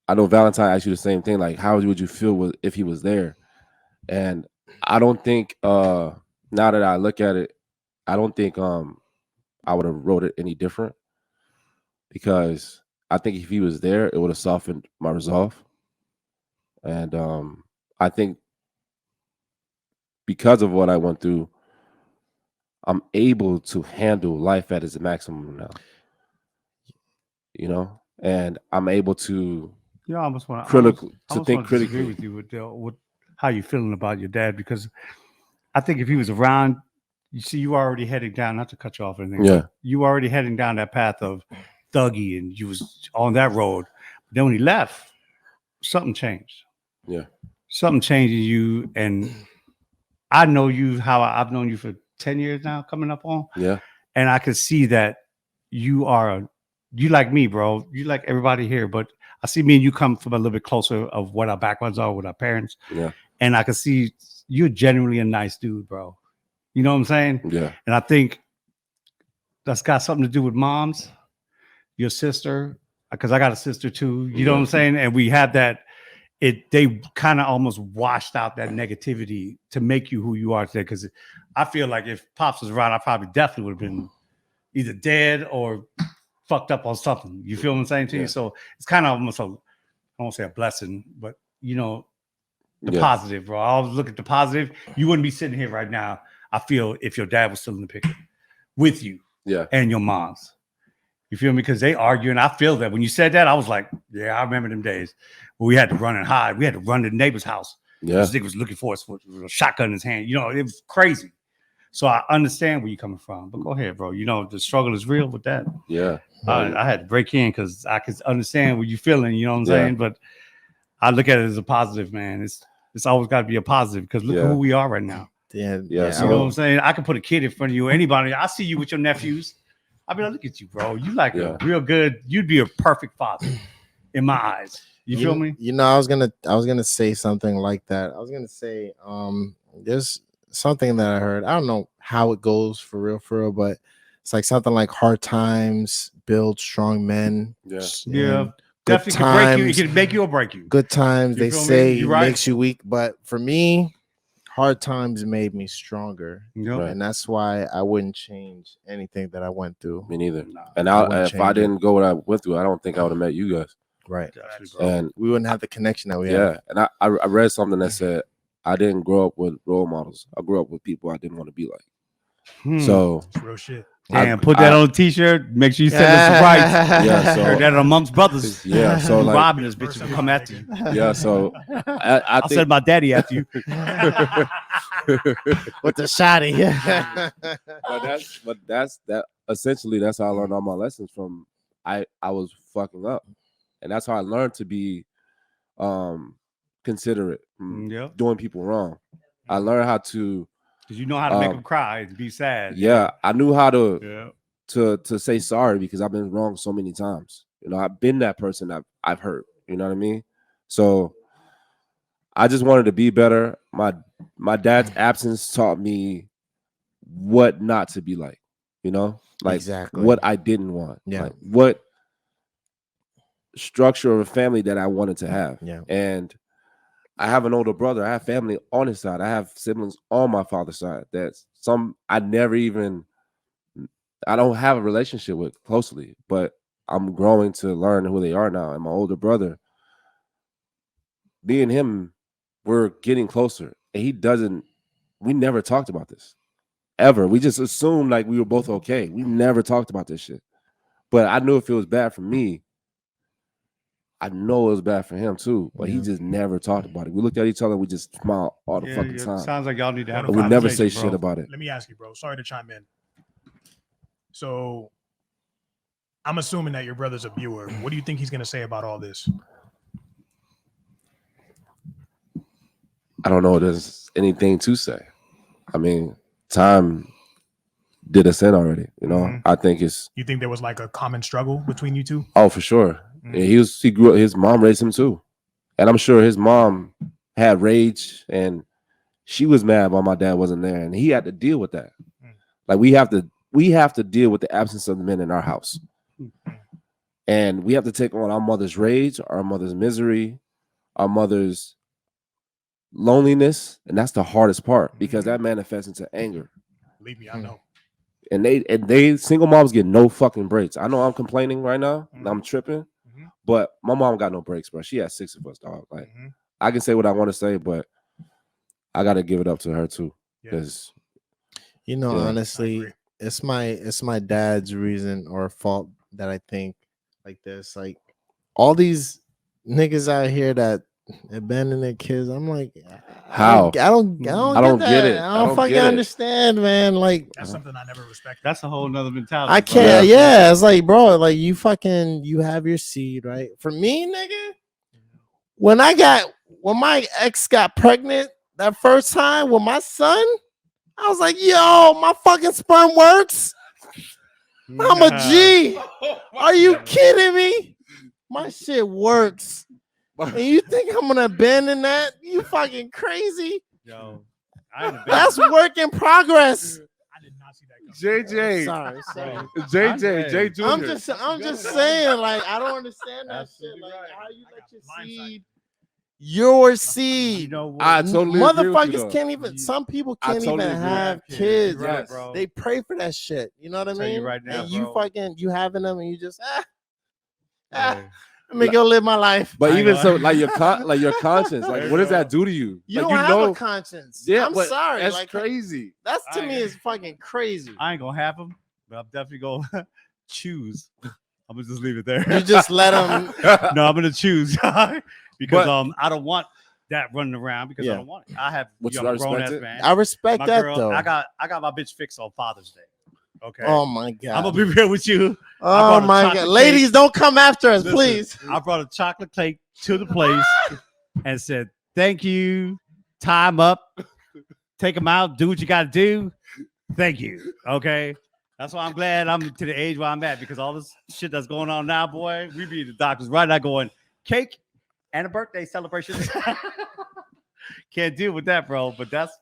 I know Valentine asked you the same thing. Like, how would you feel if he was there? And I don't think now that I look at it, I don't think I would have wrote it any different, because I think if he was there, it would have softened my resolve. And I think because of what I went through, I'm able to handle life at its maximum now. And I'm able to You almost want to think disagree critically. with you with how you feeling about your dad, because I think if he was around, you already heading down. Not to cut you off or anything. Yeah. You were already heading down that path of thuggy, and you was on that road. But then when he left, something changed. Yeah. Something changed in you, and I know you how I've known you for 10 years now, coming up on. Yeah. And I could see that you like me, bro. You like everybody here, but I see me and you come from a little bit closer of what our backgrounds are with our parents. Yeah. And I can see you're genuinely a nice dude, bro. You know what I'm saying? Yeah. And I think that's got something to do with moms, your sister, because I got a sister too. You know what I'm saying? And we had that. They kind of almost washed out that negativity to make you who you are today. Because I feel like if Pops was around, I probably definitely would have been either dead or fucked up on something. You feel what I'm saying to you? So it's kind of almost I won't say a blessing, but the positive, bro. I always look at the positive. You wouldn't be sitting here right now, I feel, if your dad was still in the picture with you and your moms. You feel me? Because they argue, and I feel that when you said that, I was like, yeah, I remember them days where we had to run and hide. We had to run to the neighbor's house. Yeah. This nigga was looking for us with a shotgun in his hand. It was crazy. So I understand where you're coming from. But go ahead, bro. The struggle is real with that. Yeah. I had to break in because I could understand what you're feeling. You know what I'm saying? But I look at it as a positive, man. It's always got to be a positive, because look at who we are right now. Yeah. You know what I'm saying? I can put a kid in front of you, anybody. I see you with your nephews. I'll be like, look at you, bro. You like a real good. You'd be a perfect father in my eyes. You feel me? I was gonna say something like that. I was gonna say, there's something that I heard. I don't know how it goes for real, but it's like something like hard times build strong men. Yeah. Definitely can break you. It can make you or break you. Good times, they say, right. makes you weak. But for me, hard times made me stronger. Yep. And that's why I wouldn't change anything that I went through. Me neither. And if I didn't go what I went through, I don't think I would have met you guys. Right. And we wouldn't have the connection that we have. And I read something that said I didn't grow up with role models. I grew up with people I didn't want to be like. So it's real shit. Damn, put that on a t-shirt. Make sure you send us some rights. Yeah, so heard that Amngst Bruthaz. Yeah, so like robbing this bitch will come after you. Yeah, so I think said my daddy after you. With the shotty. but that's essentially that's how I learned all my lessons from. I was fucking up, and that's how I learned to be considerate, doing people wrong. I learned how to. Because you know how to make them cry and be sad. Yeah, I knew how to say sorry, because I've been wrong so many times. I've been that person I've hurt. You know what I mean? So I just wanted to be better. My dad's absence taught me what not to be like. Like exactly what I didn't want. Yeah. Like what structure of a family that I wanted to have. Yeah. And I have an older brother. I have family on his side. I have siblings on my father's side. That's some I don't have a relationship with closely, but I'm growing to learn who they are now. And my older brother, me and him, we're getting closer. And we never talked about this ever. We just assumed like we were both okay. We never talked about this shit. But I knew if it was bad for me, I know it was bad for him too. But he just never talked about it. We looked at each other and we just smiled all the fucking time. Sounds like y'all need to have a But we never say conversation, shit bro. about it. Let me ask you, bro. Sorry to chime in. So I'm assuming that your brother's a viewer. What do you think he's going to say about all this? I don't know if there's anything to say. I mean, time did us in already. You know, Mhm. I think it's. You think there was like a common struggle between you two? Oh, for sure. Mhm. And he grew up. His mom raised him too, and I'm sure his mom had rage, and she was mad while my dad wasn't there, and he had to deal with that. Like we have to deal with the absence of the men in our house, and we have to take on our mother's rage, our mother's misery, our mother's loneliness, and that's the hardest part because that manifests into anger. Believe me, I know. And they single moms get no fucking breaks. I know I'm complaining right now, and I'm tripping, but my mom got no breaks, bro. She has 6 of us, dog. Like I can say what I want to say, but I got to give it up to her too, because honestly, it's my dad's reason or fault that I think like this. Like all these niggas out here that abandon their kids. I'm like, how? I don't get it. I don't fucking understand, man. Like that's something I never respected. That's a whole nother mentality. I can't. Yeah, it's like, bro, like you have your seed, right? For me, nigga, when my ex got pregnant that first time with my son, I was like, yo, my fucking sperm works. I'm a G. Are you kidding me? My shit works. And you think I'm gonna abandon that? You fucking crazy. Yo, that's work in progress. I did not see that coming. JJ. Sorry. J Jr. I'm just saying, like, I don't understand that shit. Like, how you let your seed. You know what? I totally motherfuckers can't even. Some people can't even have kids. Right, bro. They pray for that shit. You know what I mean? Right now, and bro. you having them, and you just let me go live my life. But even so, like your conscience, like what does that do to you? You like, don't have a conscience. Yeah, I'm sorry. That's like, crazy. That's to me is fucking crazy. I ain't gonna have them, but I'm definitely gonna choose. I'm gonna just leave it there. You just let them. No, I'm gonna choose because I don't want that running around because I don't want it. I have a grown ass man. I respect my that girl, though. I got my bitch fixed on Father's Day. Okay. Oh my god. I'm gonna be real with you. Oh my god. Ladies, don't come after us, please. I brought a chocolate cake to the place and said, "Thank you. Time up. Take them out. Do what you gotta do. Thank you." Okay. That's why I'm glad I'm to the age where I'm at because all this shit that's going on now, boy, we be the doctors right now going cake and a birthday celebration. Can't deal with that, bro. But that's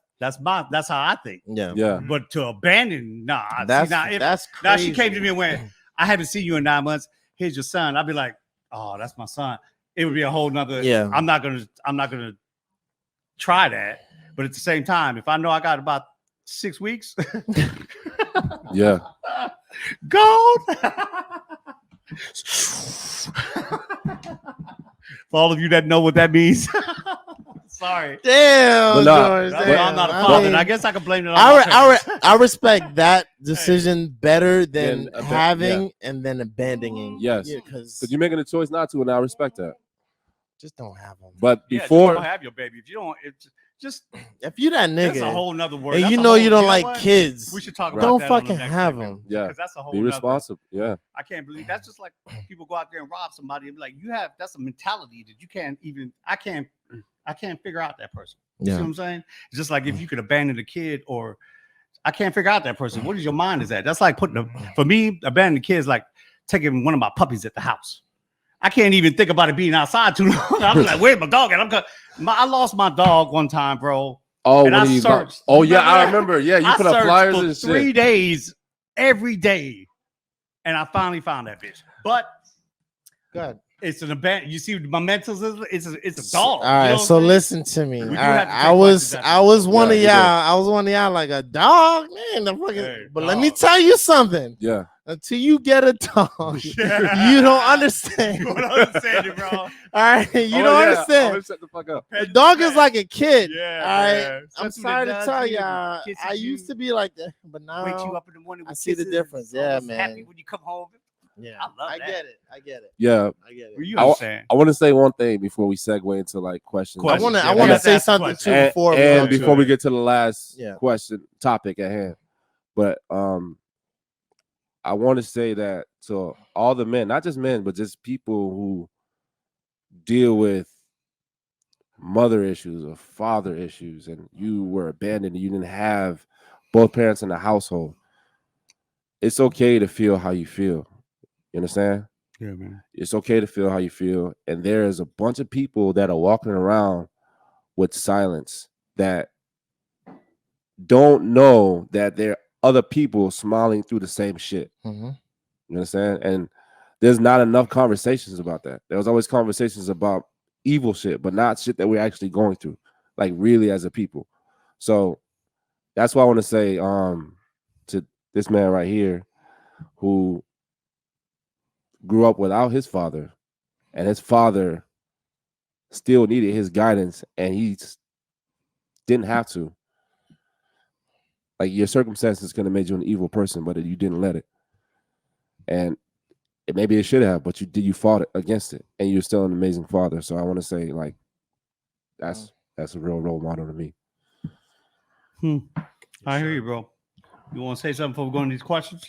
how I think. Yeah. But to abandon, that's crazy. Now she came to me and went, "I haven't seen you in 9 months. Here's your son." I'd be like, "Oh, that's my son." It would be a whole nother. Yeah. I'm not gonna try that. But at the same time, if I know I got about 6 weeks, yeah, gold. For all of you that know what that means. Sorry. Damn. I'm not a father. I guess I can blame it on I respect that decision better than having and then abandoning. Yes. Because you're making a choice not to, and I respect that. Just don't have them. But just before don't have your baby. If you don't, if you that nigga, that's a whole nother word. And you don't like kids. We should talk about don't that. Don't fucking on the next have segment, them. Yeah. Because that's a whole. Be responsible. Yeah. I can't believe that's just like people go out there and rob somebody and be like, that's a mentality that you can't even. I can't figure out that person. You see what I'm saying? It's just like if you could abandon a kid or I can't figure out that person. What is your mind is at? That's like for me, abandoning a kid is like taking one of my puppies at the house. I can't even think about it being outside too long. I'm like, where's my dog? And I lost my dog one time, bro. Oh, and I searched. Oh, yeah, I remember. Yeah, you put up flyers and shit. 3 days, every day. And I finally found that bitch. But It's an event. You see, Mementos is it's a dog. All right, You know what so I'm saying? listen to me. We All do right, have to I take was questions I was after one of this. y'all. Yeah, I was one of y'all like a dog, man. The fucking, Hey, but let me dog. tell you something. Yeah. Until you get a dog, Yeah. you don't understand. You don't understand it, bro. All right, you Oh, don't yeah. understand. Oh, shut the fuck up. A dog is like a kid. Yeah, all right. man. I'm Especially when sorry it to does tell you, y'all. kisses I used you, to be like that, but now wakes you up in the morning with I see the kisses, difference. is Yeah, almost happy man. when you come home. Yeah, I love that. get it. I get it. Yeah. I get it. Well, you I understand. want to say one thing before we segue into like questions. I want to. Yeah, I we want to have to say ask the something question. too And, before we and go to before it. we get to the last Yeah. topic at hand. But I want to say that to all the men, not just men, but just people who deal with mother issues or father issues, and you were abandoned and you didn't have both parents in the household. It's okay to feel how you feel. You understand? Yeah, man. It's okay to feel how you feel. And there is a bunch of people that are walking around with silence that don't know that there are other people smiling through the same shit. Mm-hmm. You understand? And there's not enough conversations about that. There was always conversations about evil shit, but not shit that we're actually going through, like really as a people. So that's why I want to say to this man right here who grew up without his father, and his father still needed his guidance, and he didn't have to. Like, your circumstances could have made you an evil person, but you didn't let it. And maybe it should have, but you fought against it, and you're still an amazing father. So I want to say, like, that's a real role model to me. I hear you, bro. You want to say something before we go into these questions?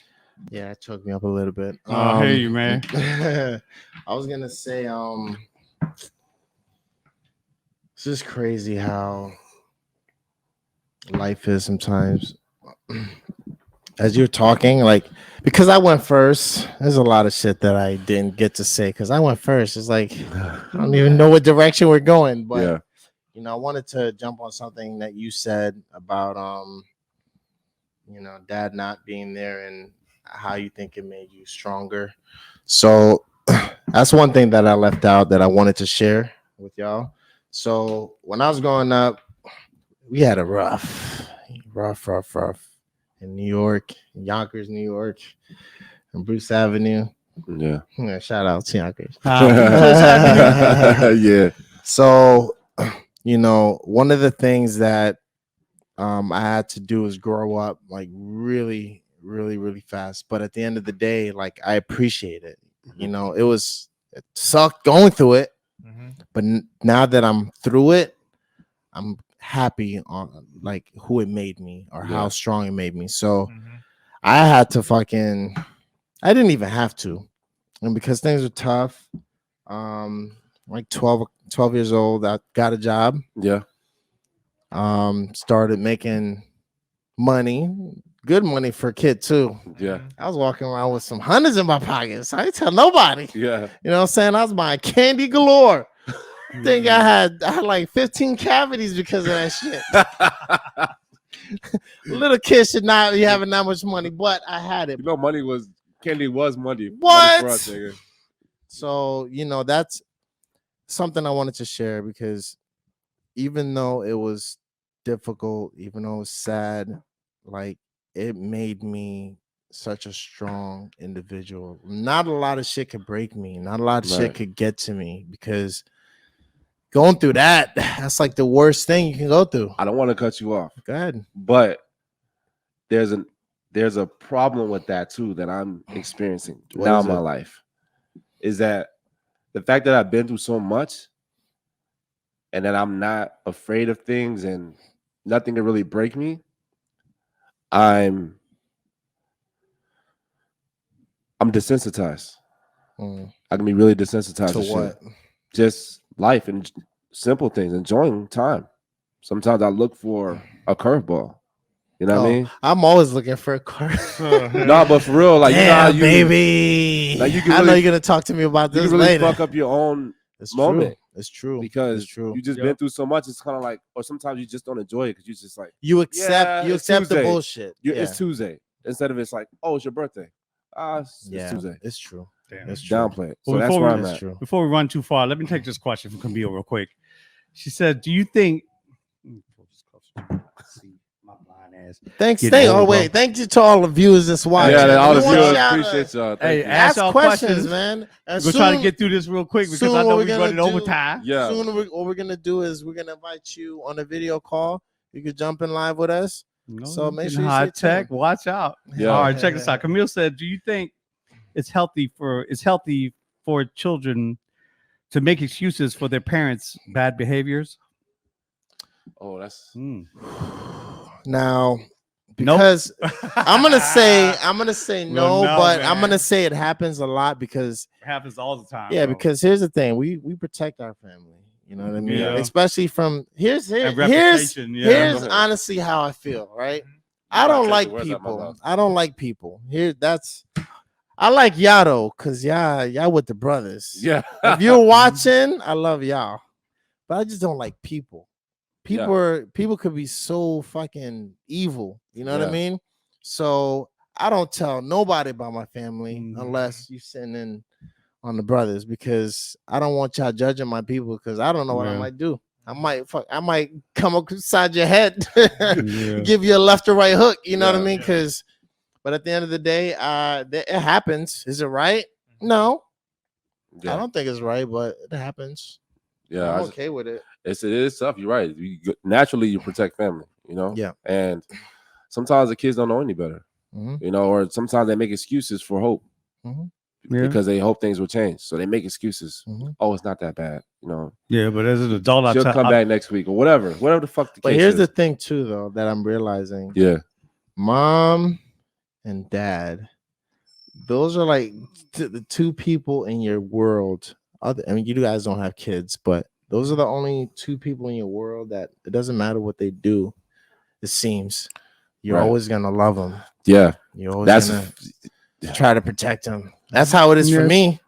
Yeah, it choked me up a little bit. I hear you, man. I was gonna say, it's just crazy how life is sometimes. As you're talking, like, because I went first, there's a lot of shit that I didn't get to say because I went first. It's like I don't even know what direction we're going, but Yeah. you know, I wanted to jump on something that you said about you know, dad not being there and how you think it made you stronger. So that's one thing that I left out that I wanted to share with y'all. So when I was growing up, we had a rough in New York, in Yonkers, New York, and Bruce Avenue. Yeah. Yeah, shout out to Yonkers. Yeah. So, you know, one of the things that I had to do is grow up like really, really, really fast. But at the end of the day, like, I appreciate it. You know, it sucked going through it, but now that I'm through it, I'm happy on like who it made me or how strong it made me. So I had to I didn't even have to. And because things were tough, like 12 years old, I got a job. Yeah. Started making money, good money for a kid too. Yeah. I was walking around with some hundreds in my pockets. I didn't tell nobody. Yeah. You know what I'm saying? I was buying candy galore. Think I had like 15 cavities because of that shit. Little kids should not be having that much money, but I had it. You know, candy was money. What? Money for us, nigga. So, you know, that's something I wanted to share because even though it was difficult, even though it was sad, like, it made me such a strong individual. Not a lot of shit could break me. Not a lot of shit could get to me because going through that's like the worst thing you can go through. I don't want to cut you off. Go ahead. But there's a problem with that too that I'm experiencing now in my life. Is that the fact that I've been through so much and that I'm not afraid of things and nothing can really break me. I'm desensitized. I can be really desensitized To to what? shit. Just life and simple things, enjoying time. Sometimes I look for a curveball. You know what I mean? I'm always looking for a car. No, but for real, like, damn, you know how baby. like, you can I know really- you're gonna talk to me about you this can really later. fuck up your own moment. It's true. Because it's true. you just been through so much. It's kind of like, or sometimes you just don't enjoy it because you just like, You accept yeah, you it's accept the Tuesday. bullshit. It's Tuesday instead of it's like, oh, it's your birthday. It's Tuesday. It's true. family. That's true. downplay it. So Well, that's before where we- I'm That's at. true. Before we run too far, let me take this question from Camille real quick. She said, "Do you think?" See my blind ass. Thanks. Get Thank. old, Oh bro. wait. Thank you to all the viewers that's watching. Yeah, all We the want viewers y'all to appreciate y'all. Hey, Thank you. ask Ask y'all questions, questions. man. And We're trying to get through this real quick because soon I know what we're we're running gonna do- overtime. Yeah. Soon, what we're gonna do is we're gonna invite you on a video call. You could jump in live with us. No, So make getting sure you high stay tech. tuned. Watch out. Yeah. All right, check this out. Camille said, "Do you think it's healthy for children to make excuses for their parents' bad behaviors?" Oh, that's Now, Nope. because I'm gonna say no, Well, no, but man. I'm gonna say it happens a lot because It happens all the time. yeah, bro. because here's the thing, we protect our family. You know what I mean? Yeah. Especially from here's And reputation, yeah. Go here's ahead. honestly how I feel, right? You I gotta don't take like the words out my people. mouth. I don't like people. I like y'all though, cause y'all with the brothers. yeah. If you're watching, I love y'all, but I just don't like people. People could be so fucking evil. You know what I Yeah. mean? So I don't tell nobody about my family Mhm. unless you send in on the brothers because I don't want y'all judging my people because I don't know what I Yeah. might do. I might come up inside your head, Yeah. give you a left or right hook. You know what I Yeah. mean? Because, but at the end of the day, it happens. Is it right? No, I Yeah. don't think it's right, but it happens. Yeah. I'm I- okay with it. it is tough. You're right. Naturally, you protect family, you know? Yeah. And sometimes the kids don't know any better, Mhm. you know, or sometimes they make excuses for hope Mhm. Yeah. because they hope things will change. So they make excuses. Mhm. Oh, it's not that bad, you know. Yeah, but as an adult, She'll come back next week or whatever the fuck the But case here's is. the thing, too, though, that I'm realizing. Yeah. Mom and dad, those are like the two people in your world. I mean, you guys don't have kids, but those are the only two people in your world that it doesn't matter what they do. It seems you're Right. always gonna love them. Yeah. You're always That's gonna try to protect them. That's how it is for Yes. me.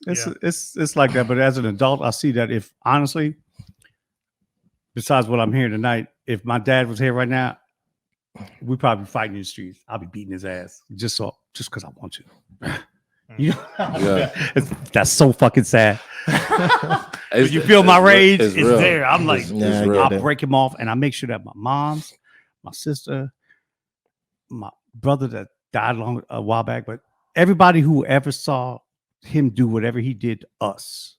It's like that. But as an adult, I see that if honestly, besides what I'm hearing tonight, if my dad was here right now, we'd probably be fighting in the streets. I'll be beating his ass just because I want to. You know, Yeah. that's so fucking sad. But you feel my rage is real. there. I'm like, It's Yeah, I real. get I'll it. break him off, and I make sure that my mom's, my sister, my brother that died a while back, but everybody who ever saw him do whatever he did to us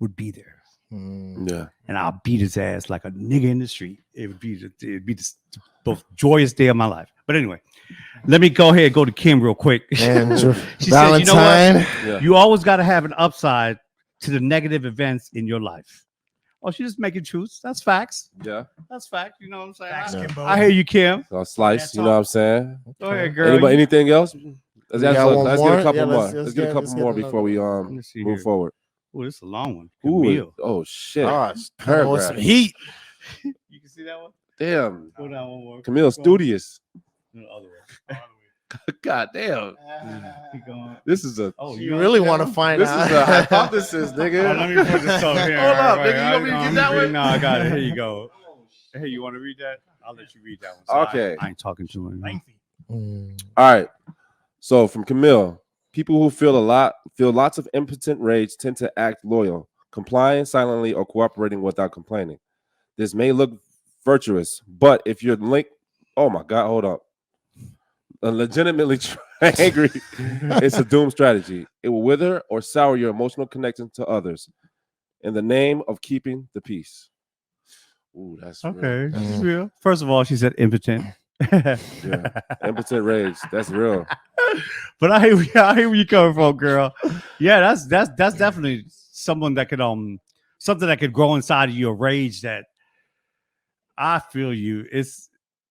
would be there, Mm. Yeah. and I'll beat his ass like a nigga in the street. It would be the most joyous day of my life. But anyway, let me go ahead and go to Kim real quick. And She said, "You know what? Valentine. Yeah. You always got to have an upside to the negative events in your life." Oh, she's just making truths. That's facts. Yeah. That's fact. You know what I'm saying? Facts, Yeah. Kimbo. I hear you, Kim. So slice, That's you know what I'm saying? Go ahead, girl. Anybody, anything else? Let's, We got one let's more? get a couple Yeah, more. let's Let's get a get- couple let's get more another before we Let me see move here. forward. Oh, this is a long one. Ooh, Camille. oh shit. Gosh, Paragraph. some heat. You can see that one? Damn. Hold on one more. Camille Keep going. studious. No, the other way. God damn. Keep going. This is a Oh, You really want to find this out? is a hypothesis, Oh, nigga. let me put this over here. Hold up, All right, nigga. You want me to all get right, that one? No, I got it. Here you go. Hey, you want to read that? I'll let you read that one. So Okay. I ain't talking to him. Lengthy. Mm. All right. So from Camille, people who feel lots of impotent rage tend to act loyal, complying silently or cooperating without complaining. This may look virtuous, but if you're oh my God, hold up. Legitimately angry, it's a doomed strategy. It will wither or sour your emotional connection to others in the name of keeping the peace. Ooh, that's real. Okay, this is Mm. real. First of all, she said impotent. Yeah, impotent rage. That's real. But I hear where you coming from, girl. Yeah, that's definitely someone that could something that could grow inside of you, a rage that I feel you.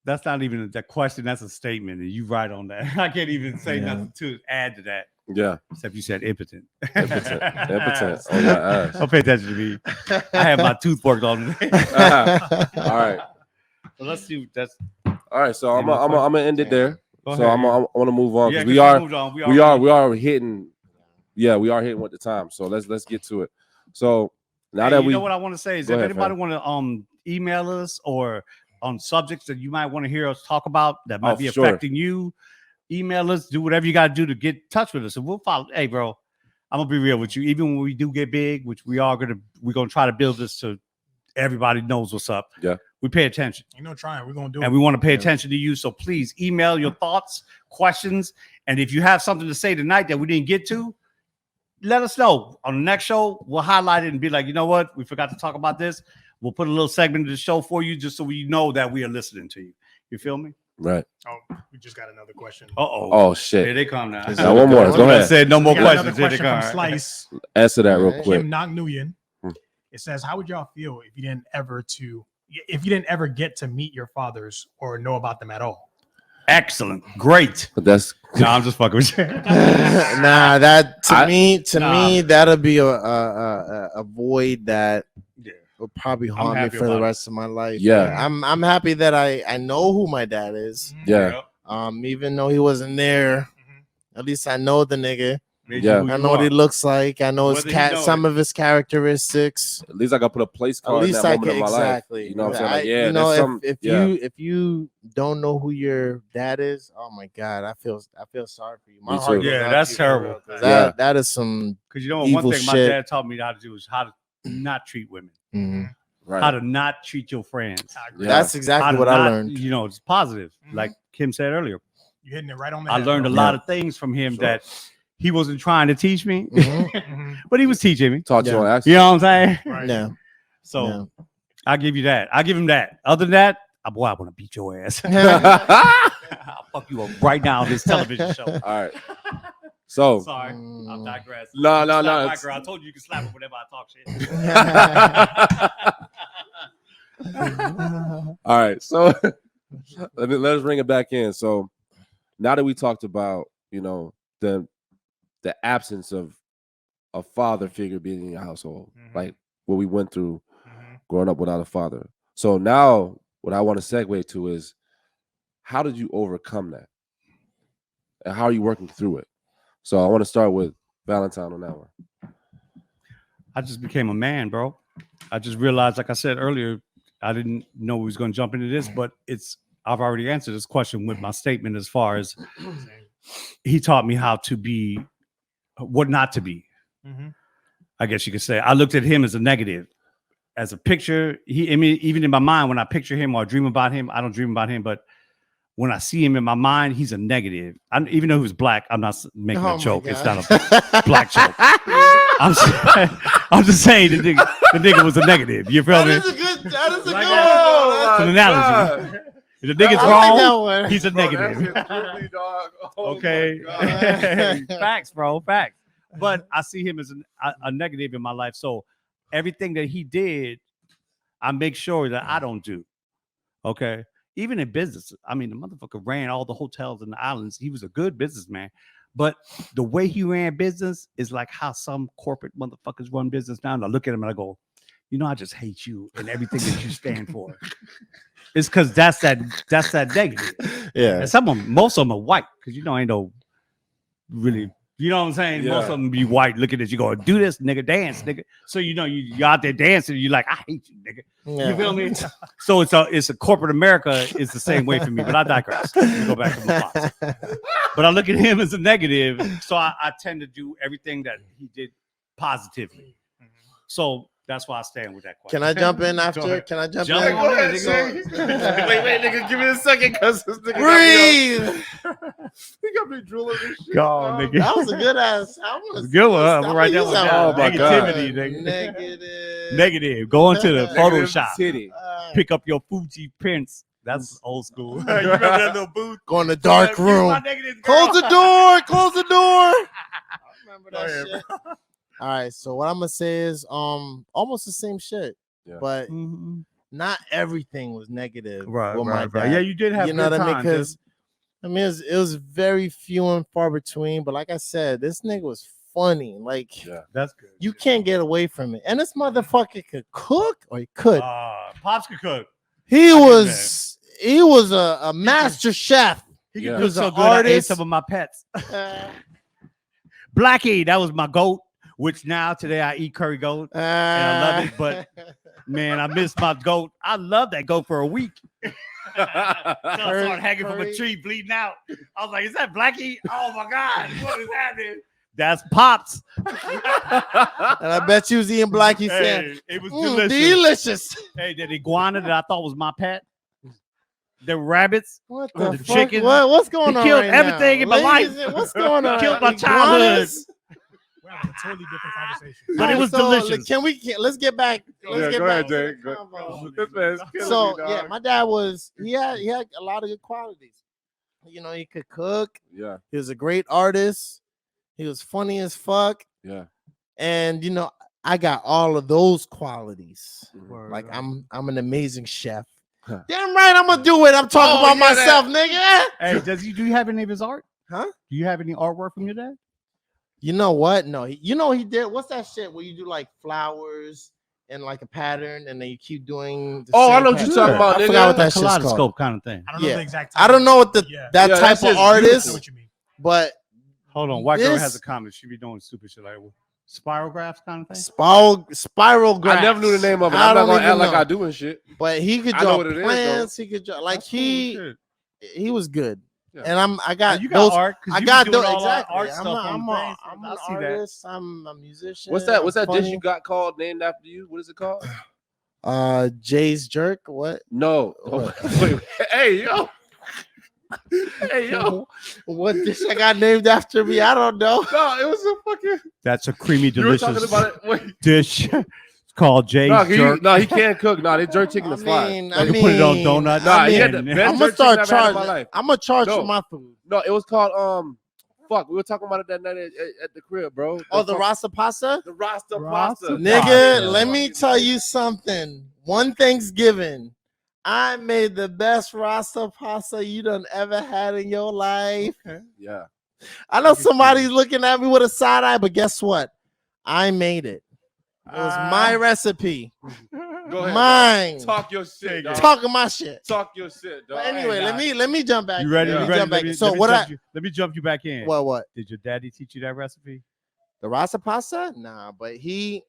That's not even a question, that's a statement, and you right on that. I can't even say Yeah. nothing to add to that, Yeah, except you said impotent. impotent. Impotent. Oh my ass. Don't pay attention to me. I have my tooth worked on today. All right. So let's see. That's All right. So Any more I'm gonna end it there. go So ahead. I want to move on Yeah, because 'cause moved on. we are hitting. Yeah, we are hitting with the time. So let's get to it. So now that you we know what I want to say is, Go if ahead, anybody fam. want to email us or on subjects that you might want to hear us talk about that might Oh, be sure. affecting you, email us. Do whatever you got to do to get in touch with us, and we'll follow. Hey, bro, I'm gonna be real with you. Even when we do get big, which we're gonna try to build this to everybody knows what's up. Yeah. We pay attention. You know, trying. We're gonna do it. And we want to pay attention to you. So please email your thoughts, questions, and if you have something to say tonight that we didn't get to, let us know. On the next show, we'll highlight it and be like, you know what? We forgot to talk about this. We'll put a little segment of the show for you just so we know that we are listening to you. You feel me? Right. Oh, we just got another question. Oh Here shit. they come now. Now one more. Go I ahead. said no more We got another questions. Here they question come. from Slice. Answer that real Kim quick. Kim Knock-Nguyen. It says, "How would y'all feel if you didn't ever get to meet your fathers or know about them at all?" Excellent. Great. But that's No, I'm just fucking with you. Nah, that to me, Nah. that'll be a void that Yeah. will probably haunt me happy for the about it. rest of my life. Yeah. I'm happy that I know who my dad is. yeah. Even though he wasn't there, at least I know the nigga. Yeah. I know what he looks like. I know his Whether he know some it. of his characteristics. At least I got put a place At card in least that I moment can of my life. exactly. You know what I'm saying? Like, yeah. you know, there's some, if you don't know who your dad is, oh my god, I feel sorry for you. My Me heart too. goes Yeah, out that's to you for real, terrible. 'cause Yeah. that is some. Because you know one Evil thing my shit. dad taught me how to do is how to not treat women, Mhm. right. how to not treat your friends. I agree. Yeah. That's How exactly to what I not, learned. You know, it's positive. Mhm. Like Kim said earlier, You're hitting it right on the I head, learned a bro. lot of things from him Sure. that he wasn't trying to teach me, Mhm. Mhm. but he was teaching me. Taught you Yeah. on You accident. know what I'm saying? Right. Yeah. So Yeah. I give you that. I give him that. Other than that, boy, I want to beat your ass. All I'll fuck you up right now on this television show. right. So, Sorry, I'm digressing. No, You no, can slap no, my it's- girl. I told you you can slap her whenever I talk shit. all right. So, let us bring it back in. So, now that we talked about, you know, the absence of a father figure being in your household, Mhm. like what we went through Mhm. growing up without a father. So now, what I want to segue to is, how did you overcome that, and how are you working through it? So I want to start with Valentine on that one. I just became a man, bro. I just realized, like I said earlier, I didn't know we was going to jump into this, but I've already answered this question with my statement as far as he taught me how to be, what not to be. Mhm. I guess you could say. I looked at him as a negative, as a picture. I mean, even in my mind, when I picture him or dream about him, I don't dream about him, but when I see him in my mind, he's a negative. Even though he was black, I'm not making Oh a my joke. It's God. not a black joke. I'm just saying the nigga was a negative. You feel me? That is a good Like one. that. It's an analogy. If the nigga's I like wrong, that one. he's a negative. Okay. Facts, bro. Facts. But I see him as a negative in my life. So everything that he did, I make sure that I don't do. Okay. Even in business. I mean, the motherfucker ran all the hotels in the islands. He was a good businessman. But the way he ran business is like how some corporate motherfuckers run business now. And I look at him and I go, you know, I just hate you and everything that you stand for. It's because that's that negative. Yeah. And most of them are white, because you know ain't no really, you know what I'm saying? Yeah. Most of them be white looking at you going, do this, nigga, dance, nigga. So you know you out there dancing, you're like, I hate you, nigga. You feel me? So it's a corporate America is the same way for me, but I digress. Let me go back to my thoughts. But I look at him as a negative, so I tend to do everything that he did positively. So that's why I stand with that question. Can I jump in Go after? ahead. Can I jump Jump in? on in, So- nigga. wait, nigga, give me a second, cause this nigga Breathe. he got me drooling this shit. Go on, nigga. That was a good ass. Good one. I'm gonna write that one down. Oh my God. Negativity, nigga. Negative. Negative. Go into the Photoshop. Titty. Pick up your Fuji prints. That's old school. You remember that little booth? Go in the dark Give me my room. negative, girl. Close the door. Close the door. Remember Go that ahead, shit. All right. So what I'm gonna say is almost the same shit, Yeah. but Mhm. not everything was negative. Right, with my right, right. dad. Yeah, you did have You know good what I mean? times, Because I mean, it was very few and far between. But like I said, this nigga was funny. Like Yeah. that's good. you can't get away from it. And this motherfucker could cook, or he could. Pops could cook. He I was a master chef. He Yeah. could was cook so an good. I ate artist. some of my pets. Blackie, that was my goat. Which now today I eat curry goat. I love it, but man, I miss my goat. I love that goat for a week. Till I started hanging from a curry. tree, bleeding out. I was like, "Is that Blackie? Oh my God, what is happening?" That's Pops. And I bet you was eating black. He said, it was delicious. Hey, that iguana that I thought was my pet. The rabbits. What the, The fuck? chicken. What's going He on? killed right everything now? in my Ladies, life. What's going on? Killed my Iguanas? childhood. We're having a totally different conversation. But it was delicious. Let's get back. Let's get go back ahead, to the Jay. Go- convo. This man's killing So me, yeah, dog. my dad was he had a lot of good qualities. You know, he could cook. Yeah, He was a great artist. He was funny as fuck. yeah. And you know, I got all of those qualities. Mhm. Like I'm an amazing chef. Damn right, I'm gonna do it. I'm talking Oh, about yeah, myself, nigga. Hey, do you have any of his art? Huh? Do you have any artwork from your dad? You know what? No, you know he did. What's that shit where you do like flowers and like a pattern, and then you keep doing? The Oh, I same know what you're pattern? talking about, I nigga. forgot what that That shit's called. kaleidoscope kind of thing. I don't know Yeah. the exact. I don't know what the Yeah. that Yeah, type that of shit's I know artist, what you mean. but Hold on. White girl This- has a comment. She be doing stupid shit like spiralgraphs kind of thing. spiral graphs. I never knew the name of it. I I'm not don't gonna act even like know. I do and shit. But he could I know draw what it is, though. plants. He could draw like That's cool as shit. he was good. Yeah. And I got You got those. art. 'Cause I you got be doing those all our exactly. art I'm stuff on the thing, so an I see that. artist. I'm a musician. What's that? I'm What's that dish funny. you got called named after you? What is it called? Jay's jerk. What? No. What? Wait, hey yo. Hey yo. What dish I got named after me? I don't know. No, it was a fucking. That's a creamy, You were talking delicious about it. Wait. dish. It's called Jay's No, jerk. he can't cook. No, they jerk chicken is fine. You put it on donuts. Nah, I he mean, had the best I'm gonna jerk chicken start I've had in my charging. life. I'm gonna charge No. for my food. No, it was called fuck. We were talking about it that night at the crib, bro. Oh, the Rasta pasta. the Rasta Rasta pasta. Nigga, Pasta. let me tell you something. One Thanksgiving, I made the best Rasta pasta you done ever had in your life. Yeah. I know somebody's looking at me with a side eye, but guess what? I made it. It was my recipe. Go ahead. Mine. Dog. Talk your shit, dog. Talking my shit. Talk your shit, dog. But anyway, Hey, let me jump back. You ready? Let You me ready? jump back. Let me- So let me what jump let me jump you back in. what? Did your daddy teach you that recipe? The Rasta pasta? Nah, but he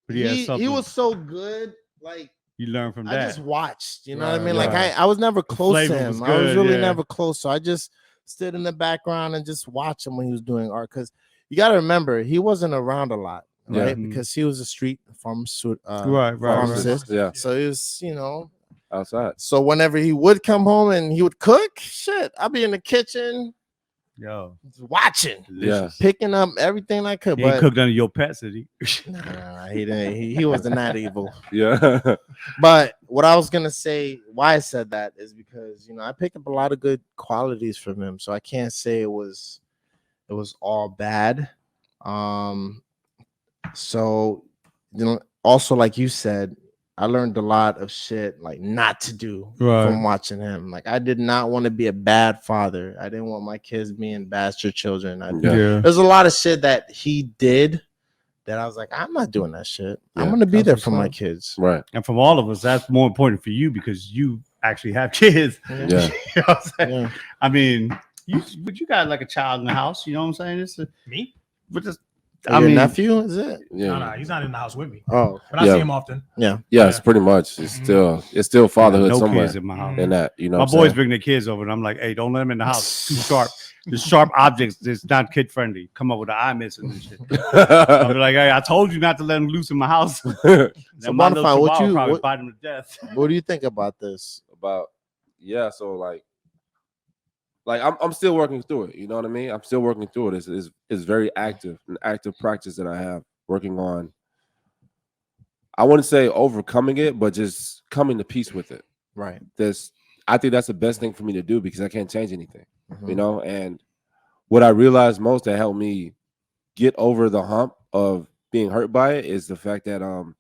But he had something was so good. Like you learned from I that. just watched, you know what I Right, mean? Like right. I was never close to flavor him. was I was good, really yeah. never close. So I just stood in the background and just watched him when he was doing art. Because you got to remember, he wasn't around a lot, Yeah. right? Mhm. Because he was a street pharmacist. Right. pharmacist. Yeah, So he was, you know. outside. So whenever he would come home and he would cook, shit, I'd be in the kitchen Yo, watching, delicious. picking up everything I could. He ain't But cooked under your pets, did he? nah, he didn't. He wasn't that evil. Yeah. But what I was gonna say, why I said that is because you know I picked up a lot of good qualities from him, so I can't say it was all bad. So you know, also like you said, I learned a lot of shit like not to do from watching him. Like I did not want to be a bad father. I didn't want my kids being bastard children. Yeah. There's a lot of shit that he did that I was like, I'm not doing that shit. I'm Yeah, gonna be that's there what's for my up. kids. Right. And from all of us, that's more important for you because you actually have kids. Yeah. You know what I'm saying? Yeah. I mean, you got like a child in the house. You know what I'm saying? It's Me? but just, Oh, your nephew, is it? Yeah. No, he's not in the house with me, Oh, but I Yeah. see him often. Yes, pretty much. It's still fatherhood no somewhere kids in my house. in that. You know, My what I'm boys saying? bring their kids over, and I'm like, "Hey, don't let them in the house. Too sharp. The sharp objects. It's not kid friendly. Come up with the eye missing and shit." I'll be like, "Hey, I told you not to let them loose in my house." So And my little BonafYde, chihuahua probably bite them to death. what do you think about this? About so like I'm still working through it. You know what I mean? I'm still working through it. It's very active, an active practice that I have working on. I wouldn't say overcoming it, but just coming to peace with it. Right. I think that's the best thing for me to do because I can't change anything. Mhm. You know, and what I realized most that helped me get over the hump of being hurt by it is the fact that I'm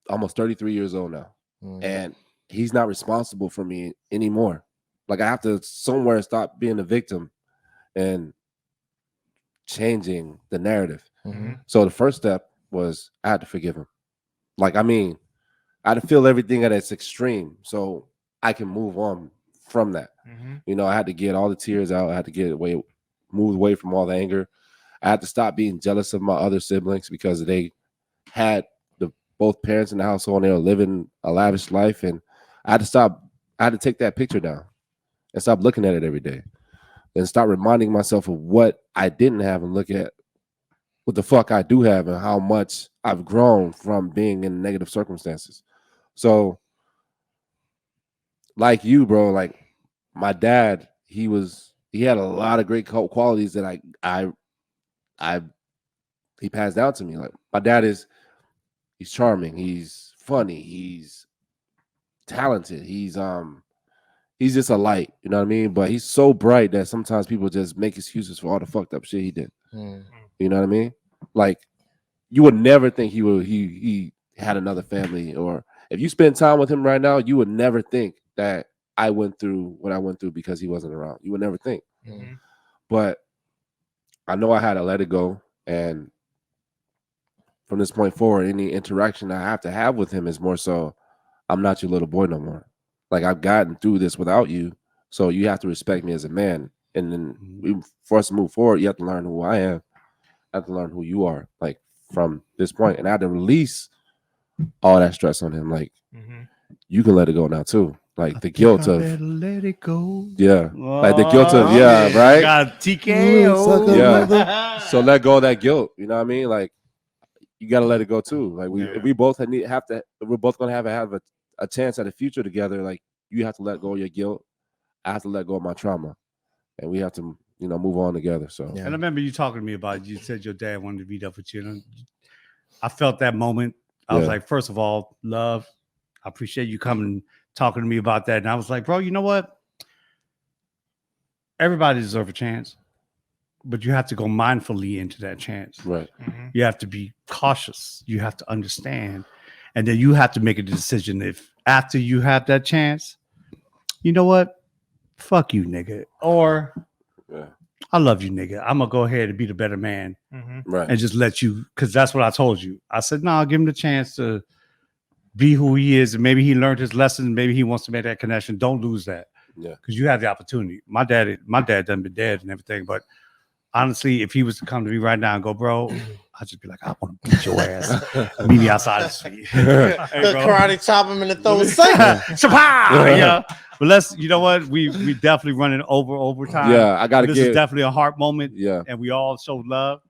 almost 33 years old now, Mhm. and he's not responsible for me anymore. Like I have to somewhere stop being a victim and changing the narrative. Mhm. So the first step was I had to forgive him. Like, I mean, I had to feel everything at its extreme so I can move on from that. You know, I had to get all the tears out. I had to move away from all the anger. I had to stop being jealous of my other siblings because they had both parents in the household and they were living a lavish life. And I had to take that picture down and stop looking at it every day. and start reminding myself of what I didn't have and look at what the fuck I do have and how much I've grown from being in negative circumstances. So, like you, bro, like my dad, he had a lot of great qualities that he passed down to me. Like my dad he's charming, he's funny, he's talented, he's just a light, you know what I mean? But he's so bright that sometimes people just make excuses for all the fucked up shit he did. You know what I mean? Like you would never think he had another family, or if you spend time with him right now, you would never think that I went through what I went through because he wasn't around. You would never think. But I know I had to let it go, and from this point forward, any interaction I have to have with him is more so, I'm not your little boy no more. Like I've gotten through this without you, so you have to respect me as a man. And then for us to move forward, you have to learn who I am. I have to learn who you are. Like from this point, and I had to release all that stress on him. Like you can let it go now too. Like the guilt of let it go. Yeah, like the guilt of right. Got TKO. Yeah. So let go of that guilt. You know what I mean? Like you got to let it go too. Like we both have to. We're both gonna have a chance at a future together. Like you have to let go of your guilt. I have to let go of my trauma, and we have to move on together. So And I remember you talking to me about it. You said your dad wanted to meet up with you. And I felt that moment. I was like, first of all, love. I appreciate you coming talking to me about that. And I was like, bro, you know what? Everybody deserves a chance, but you have to go mindfully into that chance. Right. You have to be cautious. You have to understand. And then you have to make a decision if after you have that chance, you know what? Fuck you, nigga. Or I love you, nigga. I'm going to go ahead and be the better man. Right. And just let you, because that's what I told you. I said, no, I'll give him the chance to be who he is, and maybe he learned his lesson. Maybe he wants to make that connection. Don't lose that. Yeah, because you have the opportunity. My dad done been dead and everything, but honestly, if he was to come to me right now and go, bro, I'd just be like, I want to beat your ass. Meet me outside the street. Hey, karate chop him in the throat. Yeah, but let's. You know what? We definitely running overtime. Yeah, I gotta. This is definitely a heart moment. Yeah, and we all showed love.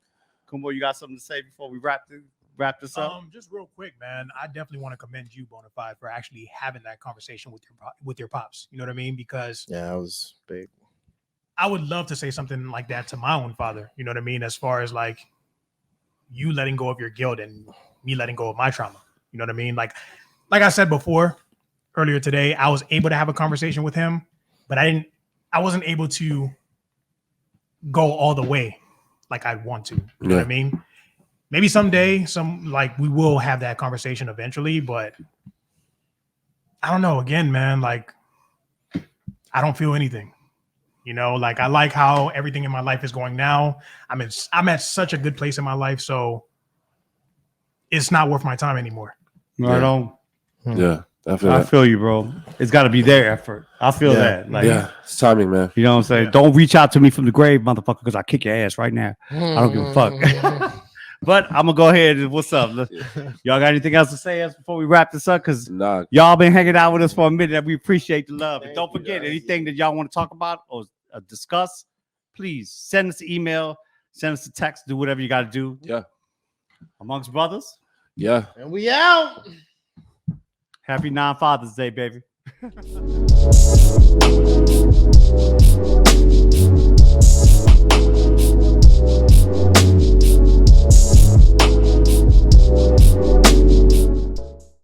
Kumo, you got something to say before we wrap this up? Just real quick, man. I definitely want to commend you, BonafYde, for actually having that conversation with your pops. You know what I mean? Because that was big. I would love to say something like that to my own father. You know what I mean? As far as like you letting go of your guilt and me letting go of my trauma. You know what I mean? Like I said before, earlier today, I was able to have a conversation with him, but I wasn't able to go all the way like I'd want to. You know what I mean? Maybe someday, we will have that conversation eventually, but I don't know. Again, man, like I don't feel anything. You know, like I like how everything in my life is going now. I'm at such a good place in my life, so it's not worth my time anymore. Right on. Yeah, I feel you, bro. It's got to be their effort. I feel that. Like, it's timing, man. You know what I'm saying? Don't reach out to me from the grave, motherfucker, because I kick your ass right now. I don't give a fuck. But I'm gonna go ahead and what's up? Y'all got anything else to say before we wrap this up? Because y'all been hanging out with us for a minute, and we appreciate the love. And don't forget anything that y'all want to talk about or discuss, please send us an email, send us a text, do whatever you got to do. Yeah. Amongst brothers. Yeah. And we out. Happy non-Father's Day, baby.